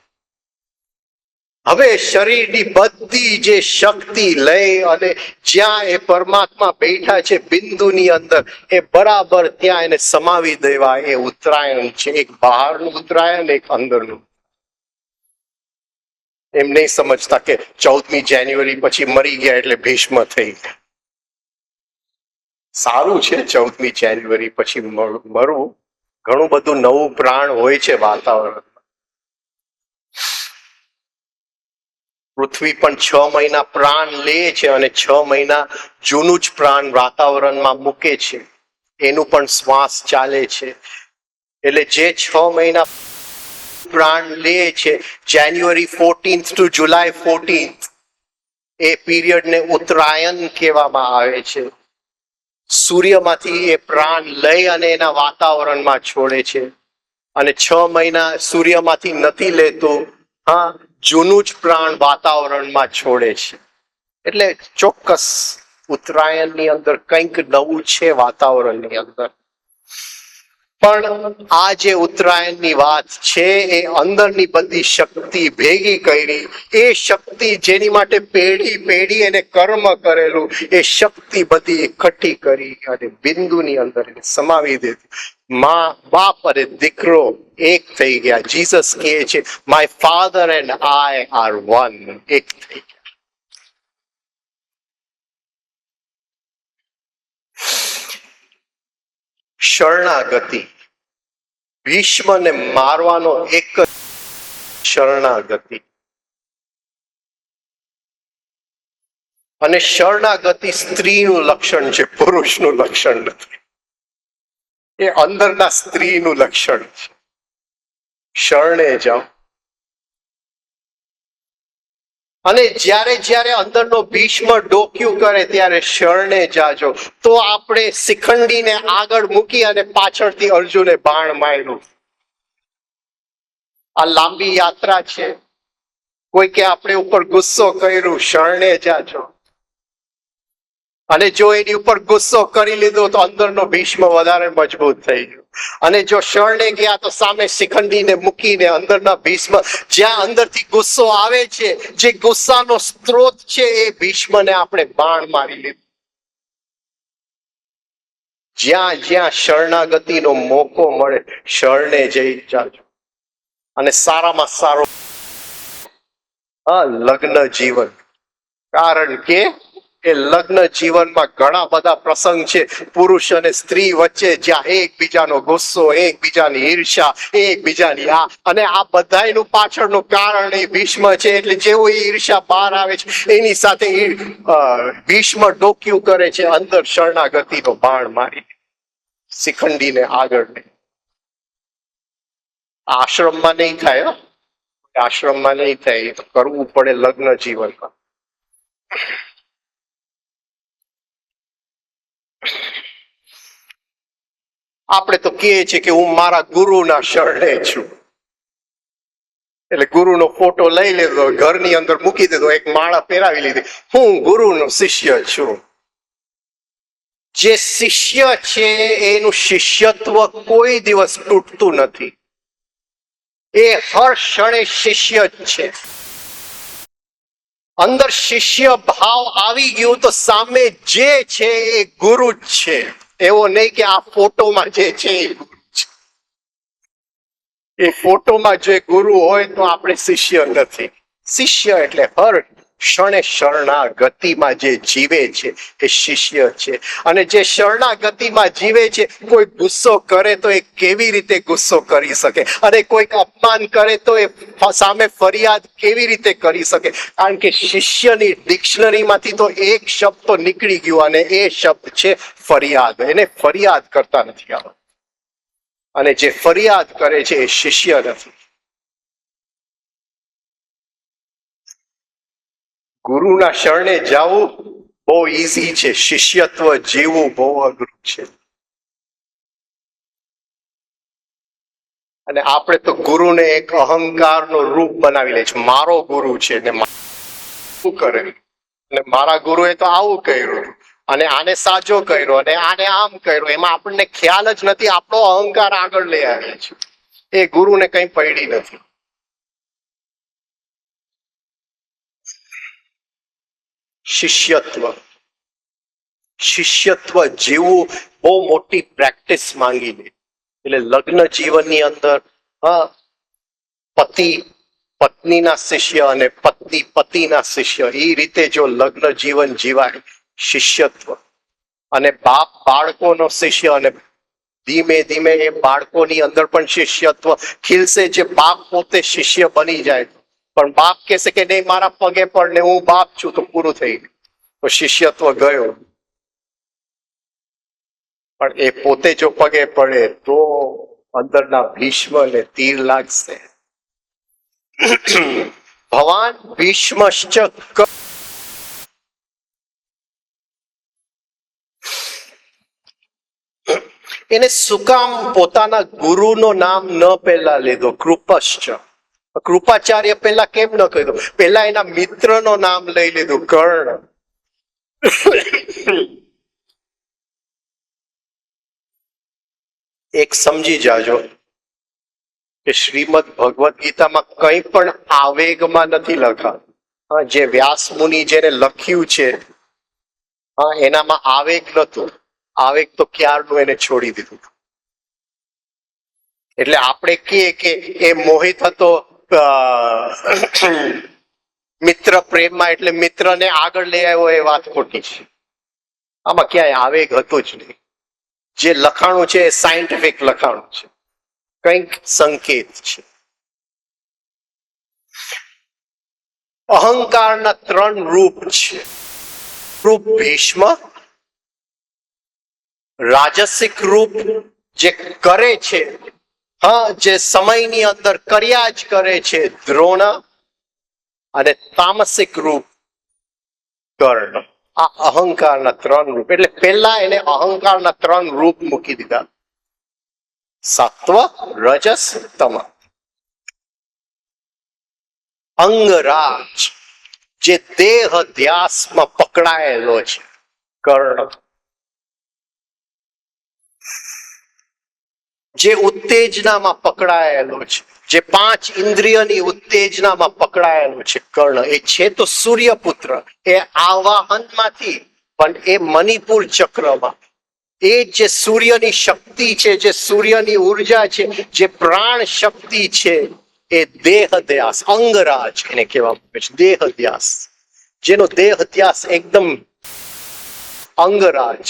હવે શરીરની બધી જે શક્તિ લઈ અને જ્યાં એ પરમાત્મા બેઠા છે બિંદુની અંદર, એ બરાબર ત્યાં એને સમાવી દેવા એ ઉત્તરાયણ છે. એક બહારનું ઉત્તરાયણ, એક અંદરનું. એમ નહીં સમજતા કે 14મી જાન્યુઆરી પછી મરી ગયા એટલે ભીષ્મ થઈ ગયા. સારું છે 14મી જાન્યુઆરી પછી મરવું, ઘણું બધું નવું પ્રાણ હોય છે વાતાવરણ. પૃથ્વી પણ 6 મહિના પ્રાણ લે છે અને 6 મહિના જૂનું જ પ્રાણ વાતાવરણમાં મૂકે છે. એનું પણ શ્વાસ ચાલે છે. એટલે જે 6 મહિના પ્રાણ લે છે, જાન્યુઆરી 14th to જુલાઈ 14th, એ પીરિયડને ઉત્તરાયણ કહેવામાં આવે છે. સૂર્યમાંથી એ પ્રાણ લઈ અને એના વાતાવરણમાં છોડે છે. અને 6 મહિના સૂર્યમાંથી નથી લેતું, હા, જૂનું જ પ્રાણ વાતાવરણમાં છોડે છે. એટલે ચોક્કસ ઉત્તરાયણની અંદર કંઈક નવું છે વાતાવરણની અંદર. પણ આ જે ઉત્તરાયણની વાત છે, એ અંદરની બધી શક્તિ ભેગી કરી, એ શક્તિ જેની માટે પેઢી એને કર્મ કરેલું, એ શક્તિ બધી એકઠી કરી અને બિંદુની અંદર એને સમાવી દીધી. મા બાપ અને દીકરો એક થઈ ગયા. જીસસ કહે છે, my father and I are one. એક થઈ ગયા. શરણાગતિ, ભીષ્મને મારવાનો એક જ શરણાગતિ. અને શરણાગતિ સ્ત્રીનું લક્ષણ છે, પુરુષનું લક્ષણ નથી. એ અંદરના સ્ત્રીનું લક્ષણ છે. શરણે જાઓ. અને જ્યારે અંદરનો ભીષ્મ ડોક્યું કરે ત્યારે શરણે જાજો. તો આપણે શિખંડીને આગળ મૂકી અને પાછળથી અર્જુને બાણ માર્યું. આ લાંબી યાત્રા છે. કોઈ કે આપણે ઉપર ગુસ્સો કર્યો, શરણે જાજો. અને જો એની ઉપર ગુસ્સો કરી લીધો તો અંદરનો ભીષ્મ વધારે મજબૂત થઈ ગયો. અને જો શરણે ગયા તો સામે શિખંડીને મૂકીને અંદરના ભીષ્મ, જ્યાં અંદરથી ગુસ્સો આવે છે, જે ગુસ્સાનો સ્ત્રોત છે, એ ભીષ્મને આપણે બાણ મારી લીધું. જ્યાં જ્યાં શરણાગતિનો મોકો મળે, શરણે જઈ જાજો. અને સારામાં સારો લગ્ન જીવન. કારણ કે એ લગ્ન જીવનમાં ઘણા બધા પ્રસંગ છે પુરુષ અને સ્ત્રી વચ્ચે, જ્યાં એકબીજાનો ગુસ્સો, એકબીજાની ઈર્ષ્યા, એકબીજાની અને આ બધાયનું પાછળનું કારણ એ ભીષ્મ છે. એટલે જેવો એ ઈર્ષ્યા બહાર આવે છે, એની સાથે ભીષ્મ ડોક્યું કરે છે, અંદર શરણાગતિનો બાણ મારી શિખંડીને આગળ નહીં. આશ્રમમાં નહીં થાય, આશ્રમમાં નહીં થાય, એ તો કરવું પડે લગ્ન જીવનમાં. આપણે તો કહીએ છીએ કે હું મારા ગુરુના શરણે છું. એટલે ગુરુનો ફોટો લઈ લીધો, ઘરની અંદર મૂકી દીધો, એક માળા પહેરાવી લીધી, હું ગુરુનો શિષ્ય છું. જે શિષ્ય છે એનું શિષ્યત્વ કોઈ દિવસ તૂટતું નથી. એ હર ક્ષણે શિષ્ય જ છે. અંદર શિષ્ય ભાવ આવી ગયું તો સામે જે છે એ ગુરુ જ છે. એવો નહીં કે આ ફોટોમાં જે છે એ ગુરુ છે. એ ફોટોમાં જે ગુરુ હોય તો આપણે શિષ્ય નથી. શિષ્ય એટલે હર ક્ષણે શરણાગતિમાં જે જીવે છે એ શિષ્ય છે. અને જે શરણાગતિમાં જીવે છે, કોઈ ગુસ્સો કરે તો એ કેવી રીતે ગુસ્સો કરી શકે, અને કોઈક અપમાન કરે તો એ સામે ફરિયાદ કેવી રીતે કરી શકે? કારણ કે શિષ્યની ડિક્શનરીમાંથી તો એક શબ્દ તો નીકળી ગયો, અને એ શબ્દ છે ફરિયાદ. એને ફરિયાદ કરતા નથી આવડતું, અને જે ફરિયાદ કરે છે એ શિષ્ય નથી. ગુરુના શરણે જવું બહુ ઈઝી છે, શિષ્યત્વ જીવવું બહુ અઘરું છે. અને આપણે તો ગુરુને એક અહંકારનો રૂપ બનાવી લે છે. મારો ગુરુ છે ને શું કરે, અને મારા ગુરુએ તો આવું કર્યું, અને આને સાજો કર્યો, અને આને આમ કર્યો. એમાં આપણને ખ્યાલ જ નથી, આપણો અહંકાર આગળ લઈ આવ્યા છે. એ ગુરુને કઈ પડી નથી. શિષ્યત્વ જીવવું બહુ મોટી પ્રેક્ટિસ માંગી લે. એટલે લગ્ન જીવનની અંદર પતિ પત્નીના શિષ્ય અને પત્ની પતિના શિષ્ય, એ રીતે જો લગ્ન જીવન જીવાય, શિષ્યત્વ. અને બાપ બાળકોનો શિષ્ય, અને ધીમે ધીમે એ બાળકોની અંદર પણ શિષ્યત્વ ખીલશે. જે બાપ પોતે શિષ્ય બની જાય, પણ બાપ કહેશે કે નહીં, મારા પગે પડ ને હું બાપ છું, તો પૂરું થઈ ગયું, તો શિષ્યત્વ ગયો. પણ એ પોતે જો પગે પડે તો અંદરના ભીષ્મને તીર લાગશે. ભવાન ભીષ્મશ્ચ એને શું કામ પોતાના ગુરુનું નામ ન પહેલા લીધો, કૃપશ્ચ? કૃપાચાર્ય પહેલા કેમ ન કહ્યું? પહેલા એના મિત્રનો નામ લઈ લીધું, કર્ણ. એક સમજી જાજો કે શ્રીમદ ભગવદ્ ગીતામાં કંઈ પણ આવેગમાં નથી લખાયું. જે વ્યાસ મુનિ જેને લખ્યું છે, એનામાં આવેગ નતું. આવેગ તો ક્યારનું એને છોડી દીધું. એટલે આપણે કહીએ કે એ મોહિત હતો મિત્ર પ્રેમમાં, એટલે મિત્રને આગળ લઈ આવ્યો, એ વાત ખોટી છે. આમાં ક્યાંય આવેગ હતો જ નહીં. જે લખાણું છે એ સાયન્ટિફિક લખાણું છે, કંઈક સંકેત છે. અહંકારના 3 રૂપ છે. રૂપ ભીષ્મ, રાજસિક રૂપ જે કરે છે, જે સમયની અંદર કર્યા જ કરે છે, દ્રોણ. અને તામસિક રૂપ કર્ણ. આ અહંકારના 3 રૂપ. એટલે પહેલા એને અહંકારના 3 રૂપ મૂકી દીધા, સત્વ, રજસ, તમ. અંગરાજ જે દેહ ધ્યાસમાં પકડાયેલો છે, કર્ણ. જે ઉત્તેજનામાં પકડાયેલો છે, જે 5 ઇન્દ્રિયની ઉત્તેજનામાં પકડાયેલો છે, કર્ણ. એ છે તો સૂર્યપુત્ર, એ આવાહનમાંથી, પણ એ મણિપુર ચક્રમાં. એ જે સૂર્યની શક્તિ છે, જે સૂર્યની ઉર્જા છે, જે પ્રાણ શક્તિ છે, એ દેહ ધ્યાસ, અંગરાજ એને કહેવામાં આવે છે. દેહ ધ્યાસ, જેનો દેહ ધ્યાસ એકદમ અંગરાજ.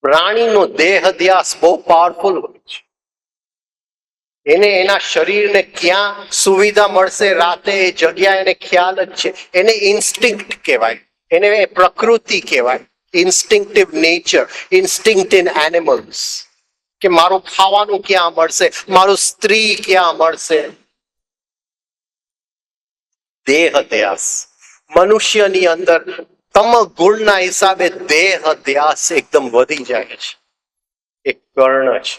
પ્રાણીનો દેહ ધ્યાસ બહુ પાવરફુલ હોય છે. એને એના શરીરને ક્યાં સુવિધા મળશે રાતે, એ જગ્યા એને ખ્યાલ જ છે. એને ઇન્સ્ટિંક્ટ કહેવાય, એને પ્રકૃતિ કહેવાય. ઇન્સ્ટિંક્ટિવ નેચર, ઇન્સ્ટિંક્ટ ઇન એનિમલ્સ. કે મારું ખાવાનું ક્યાં મળશે, મારું સ્ત્રી ક્યાં મળશે. દેહ ધ્યાસ મનુષ્યની અંદર તમ ગુણના હિસાબે દેહ ધ્યાસ એકદમ વધી જાય છે. એક કર્ણ છે.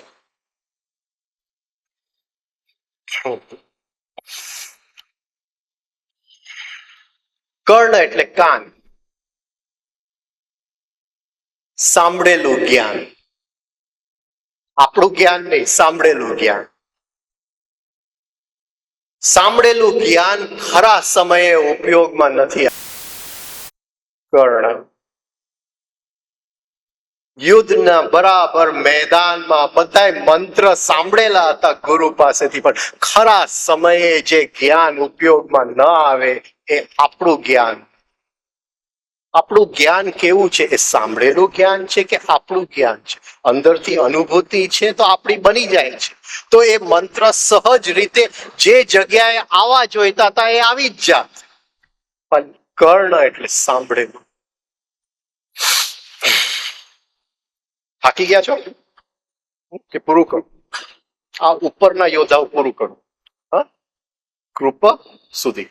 કર્ણ એટલે કાન, સાંભળેલું જ્ઞાન. આપણું જ્ઞાન નહીં, સાંભળેલું જ્ઞાન. સાંભળેલું જ્ઞાન ખરા સમયે ઉપયોગમાં નથી. કર્ણ યુદ્ધના બરાબર મેદાનમાં બધાય મંત્ર સાંભળેલા હતા ગુરુ પાસેથી, પણ ખરા સમયે જે જ્ઞાન ઉપયોગમાં ન આવે એ આપણું જ્ઞાન. આપણું જ્ઞાન કેવું છે? એ સાંભળેલું જ્ઞાન છે કે આપણું જ્ઞાન છે? અંદરથી અનુભૂતિ છે તો આપણી બની જાય છે. તો એ મંત્ર સહજ રીતે જે જગ્યાએ આવવા જોઈતા હતા એ આવી જ જાત. પણ કર્ણ એટલે સાંભળેલું. થાકી ગયા છો કે પૂરું કરું? આ ઉપરના યોદ્ધાઓ પૂરું કરું. હા, કૃપા સુધી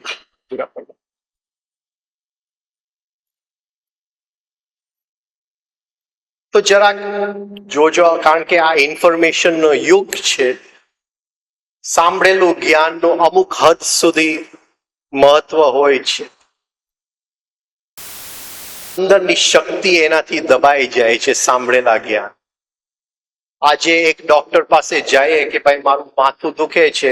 પૂરા કરો. તો જરાક જોજો, કારણ કે આ ઇન્ફોર્મેશન નો યુગ છે. સાંભળેલું જ્ઞાનનું અમુક હદ સુધી મહત્વ હોય છે. અંદરની શક્તિ એનાથી દબાઈ જાય છે સાંભળેલા જ્ઞાન. આજે એક ડોક્ટર પાસે જાય કે ભાઈ મારું માથું દુખે છે,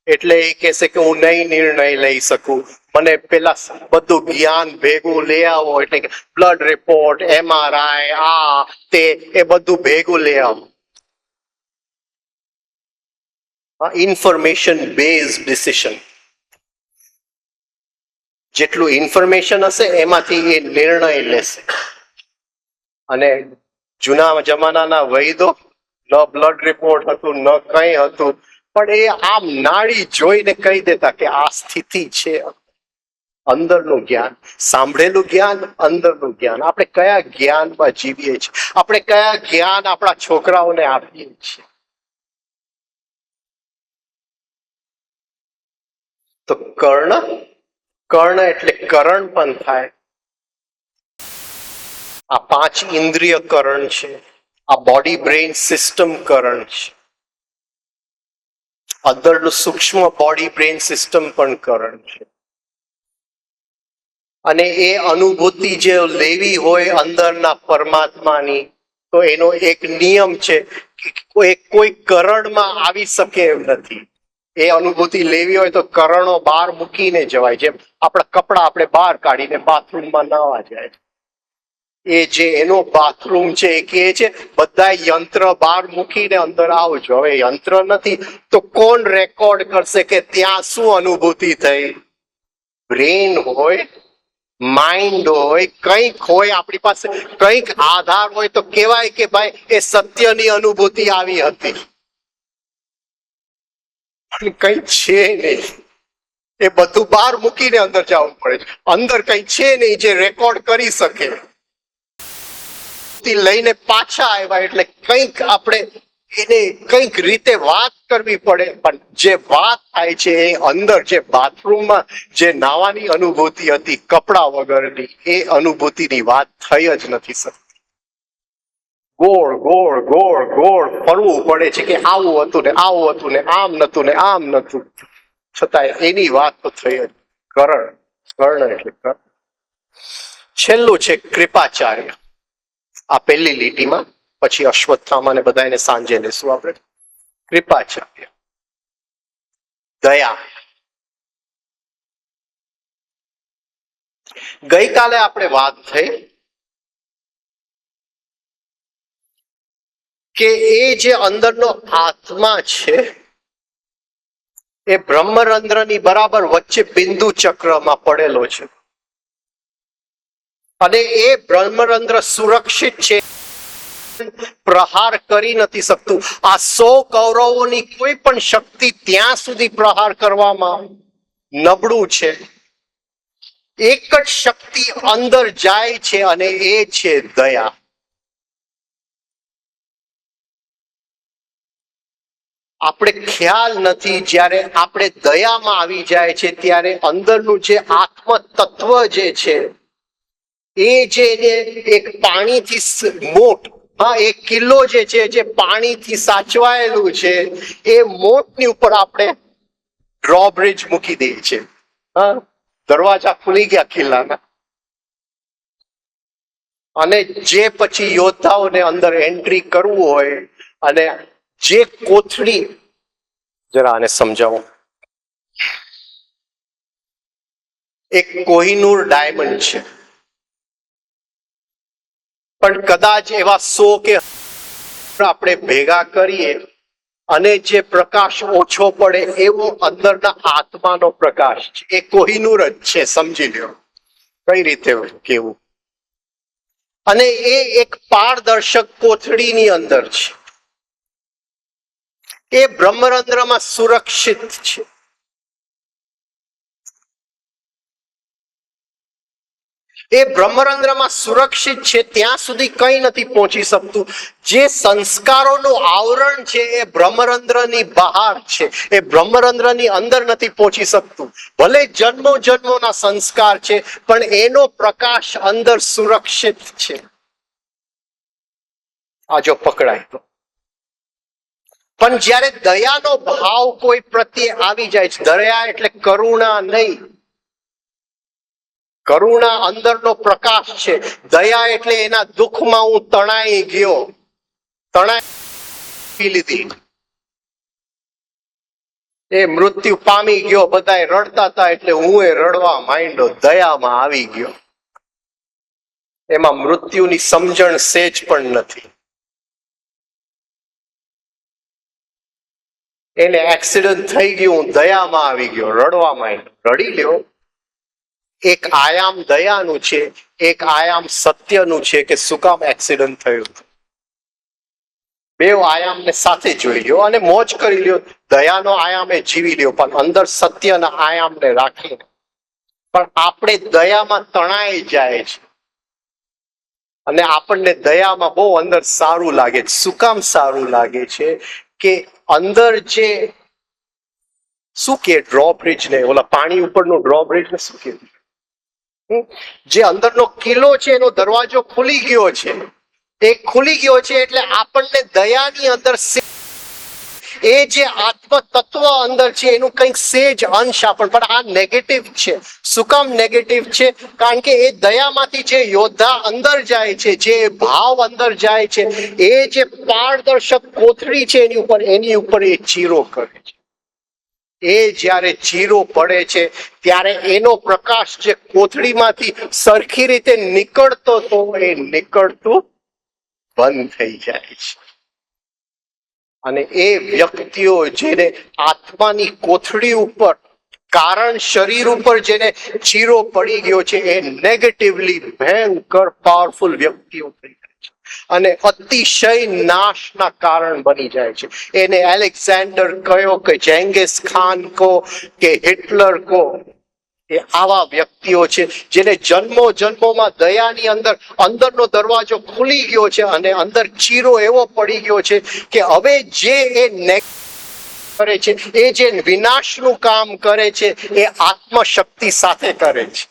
એટલે એ કહેશે કે હું નહીં નિર્ણય લઈ શકું, મને પેલા બધું જ્ઞાન ભેગું લઈ આવો. એટલે કે બ્લડ રિપોર્ટ, MRI, આ તે એ બધું ભેગું લઈ આવો. Information based decision. જેટલું ઇન્ફોર્મેશન હશે એમાંથી એ નિર્ણય લેશે. અને જૂના જમાનાના વૈદો ન બ્લડ રિપોર્ટ હતું, ન કંઈ હતું, પણ એ આમ નાડી જોઈને કહી દેતા કે આ સ્થિતિ છે. અંદરનું જ્ઞાન, સાંભળેલું જ્ઞાન, અંદરનું જ્ઞાન. આપણે કયા જ્ઞાનમાં જીવીએ છીએ? આપણે કયા જ્ઞાન આપણા છોકરાઓને આપીએ છીએ? તો કર્ણ એટલે કરણ પણ થાય. આ 5 ઇન્દ્રિય કરણ છે. આ બોડી બ્રેઇન સિસ્ટમ કરણ છે. અંદરનું સૂક્ષ્મ બોડી બ્રેઇન સિસ્ટમ પણ કરણ છે. અને એ અનુભૂતિ જે લેવી હોય અંદરના પરમાત્માની, તો એનો એક નિયમ છે કે કોઈ કરણમાં આવી શકે એમ નથી. એ અનુભૂતિ લેવી હોય તો કરણો બહાર મૂકીને જવાય. જેમ આપણા કપડા આપણે બહાર કાઢીને બાથરૂમમાં નાવા જાય, એ જે એનો બાથરૂમ છે એ કહે છે બધા યંત્ર બહાર મૂકીને અંદર આવજો. હવે યંત્ર નથી તો કોણ રેકોર્ડ કરશે કે ત્યાં શું અનુભૂતિ થઈ? બ્રેન હોય, માઇન્ડ હોય, કંઈક હોય, આપણી પાસે કંઈક આધાર હોય તો કહેવાય કે ભાઈ એ સત્યની અનુભૂતિ આવી હતી. કઈ છે નહીં, એ બધું બહાર મૂકીને અંદર જવું પડે છે. અંદર કઈ છે નહીં જે રેકોર્ડ કરી શકે. લઈને પાછા આવ્યા એટલે કંઈક આપણે એને કંઈક રીતે વાત કરવી પડે. પણ જે વાત થાય છે એ અંદર જે બાથરૂમમાં જે નાવાની અનુભૂતિ હતી કપડા વગરની, એ અનુભૂતિની વાત થઈ જ નથી શકતી. ગોળ ગોળ ગોળ ગોળ ફરવું પડે છે કે આવું હતું ને આવું હતું ને આમ નતું ને આમ નતું, છતાંય એની વાત તો થઈ જ. કર્ણ એટલે કર્ણ. છેલ્લું છે કૃપાચાર્ય. આ પહેલી લીટીમાં, પછી અશ્વત્થામા ને બધાને સાંજે લેશું આપણે. કૃપાચાર્ય, દયા. ગઈકાલે આપણે વાત થઈ કે એ જે અંદરનો આત્મા છે એ બ્રહ્મરંધ્રની બરાબર વચ્ચે બિંદુ ચક્રમાં પડેલો છે. અને એ બ્રહ્મરંધ્ર સુરક્ષિત છે, પ્રહાર કરી નથી શકતું. આ 100 કૌરવોની કોઈ પણ શક્તિ ત્યાં સુધી પ્રહાર કરવામાં નબળું છે. એક જ શક્તિ અંદર જાય છે અને એ છે દયા. આપણે ખ્યાલ નથી, જ્યારે આપણે દયામાં આવી જાય છે ત્યારે અંદરનું જે આત્મ તત્વ જે છે એ જે એક પાણીથી મોટ, હા, એક કિલ્લો જે છે જે પાણીથી સાચવાયેલું છે, એ મોટની ઉપર આપણે ડ્રોબ્રિજ મૂકી દઈએ છીએ. હા, દરવાજા ખુલી ગયા કિલ્લાના. અને જે પછી યોદ્ધાઓને અંદર એન્ટ્રી કરવું હોય, અને જે કોથળી, જરા આને સમજાવો, એક કોહિનૂર ડાયમંડ છે. પણ કદાચ એવા 100 કે આપણે ભેગા કરીએ અને જે પ્રકાશ ઓછો પડે એવો અંદરના આત્માનો પ્રકાશ છે, એ કોહિનૂર જ છે, સમજી લ્યો કઈ રીતે કેવું. અને એ એક પારદર્શક કોથળીની અંદર છે, એ બ્રહ્મરંધ્રમાં સુરક્ષિત છે. એ બ્રહ્મરંધ્રમાં સુરક્ષિત છે, ત્યાં સુધી કંઈ નથી પહોંચી શકતું. જે સંસ્કારોનું આવરણ છે એ બ્રહ્મરંધ્રની બહાર છે, એ બ્રહ્મરંધ્રની અંદર નથી પહોંચી શકતું. ભલે જન્મો જન્મોના સંસ્કાર છે, પણ એનો પ્રકાશ અંદર સુરક્ષિત છે. આ જો પકડાય તો. પણ જ્યારે દયાનો ભાવ કોઈ પ્રત્યે આવી જાય છે, દયા એટલે કરુણા નહીં, કરુણા અંદરનો પ્રકાશ છે. દયા એટલે એના દુઃખમાં હું તણાઈ ગયો, તણાઈ લીધી, એ મૃત્યુ પામી ગયો, બધાએ રડતા હતા એટલે હું એ રડવા માંડ્યો, દયામાં આવી ગયો. એમાં મૃત્યુની સમજણ સેજ પણ નથી. એને એક્સિડન્ટ થઈ ગયું, હું દયામાં આવી ગયો, રડવા માંડ્યો. રડી લ્યો. એક આયામ દયાનું છે, એક આયામ સત્યનું છે કે શું કામ એક્સિડન્ટ થયું. બે આયામને સાથે જોઈ લ્યો અને મોજ કરી લ્યો. દયાનો આયામ એ જીવી લ્યો, પણ અંદર સત્યના આયામને રાખીને. પણ આપણે દયામાં તણાઈ જાય છે અને આપણને દયામાં બહુ અંદર સારું લાગે છે. શું કામ સારું લાગે છે કે અંદર જે શું કે ડ્રોબ્રિજ ને, ઓલા પાણી ઉપરનો ડ્રોબ્રિજ ને શું કે, જે અંદરનો કિલ્લો છે એનો દરવાજો ખુલી ગયો છે. એ ખુલી ગયો છે એટલે આપણને દયાની અંદર એ જે આત્મ તત્વ અંદર છે એનું કંઈક સેજ અંશ પણ આ નેગેટિવ છે. શું કામ નેગેટિવ છે? કારણ કે એ દયામાંથી જે યોદ્ધા અંદર જાય છે, જે ભાવ અંદર જાય છે, એ જે પારદર્શક કોથળી છે એની ઉપર એ ચીરો કરે છે. એ જ્યારે ચીરો પડે છે ત્યારે એનો પ્રકાશ જે કોથળીમાંથી સરખી રીતે નીકળતો તો એ નીકળતું બંધ થઈ જાય છે. અને એ વ્યક્તિઓ જેને આત્માની કોથળી ઉપર, કારણ શરીર ઉપર જેને ચીરો પડી ગયો છે, એ નેગેટિવલી ભયંકર પાવરફુલ વ્યક્તિઓ થઈ જાય છે અને અતિશય નાશના કારણ બની જાય છે. એને એલેક્ઝાન્ડર કયો કે જેંગિસ ખાન કો કે હિટલર કો, એ આવા વ્યક્તિઓ છે જેને જન્મો જન્મોમાં દયાની અંદરનો દરવાજો ખુલી ગયો છે અને અંદર ચીરો એવો પડી ગયો છે કે હવે જે એ કરે છે, એ જે વિનાશનું કામ કરે છે, એ આત્મશક્તિ સાથે કરે છે.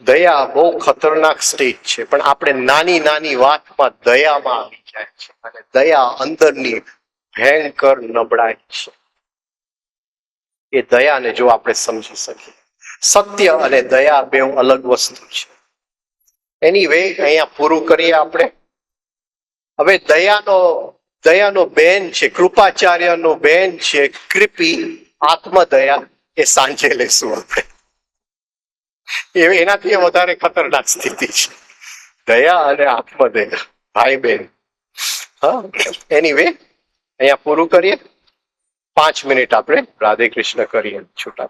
દયા બહુ ખતરનાક સ્ટેજ છે, પણ આપણે નાની નાની વાતમાં દયામાં આવી જાય છે અને દયા અંદરની ભયંકર નબળાઈ છે. એ દયાને જો આપણે સમજી શકીએ. સત્ય અને દયા બે અલગ વસ્તુ છે. એનીવે અહીંયા પૂરું કરીએ આપણે. હવે દયાનો બેન છે, કૃપાચાર્યનો બેન છે કૃપી, આત્મદયા, એ સાંજે લેશું આપણે. એનાથી વધારે ખતરનાક સ્થિતિ છે દયા અને આત્મદયા, ભાઈ બહેન. હા, એનીવે અહીંયા પૂરું કરીએ. 5 મિનિટ આપણે રાધે કૃષ્ણ કરીએ છૂટા.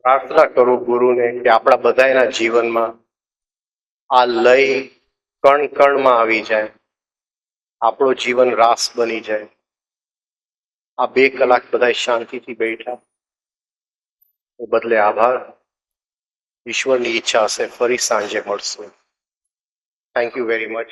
પ્રાર્થના કરું ગુરુને કે આપણા બધાના જીવનમાં આ લય કણ કણમાં આવી જાય, આપણું જીવન રાસ બની જાય. આ 2 કલાક બધા શાંતિથી બેઠા, એ બદલે આભાર. ઈશ્વરની ઈચ્છા હશે ફરી સાંજે મળશું. Thank you very much.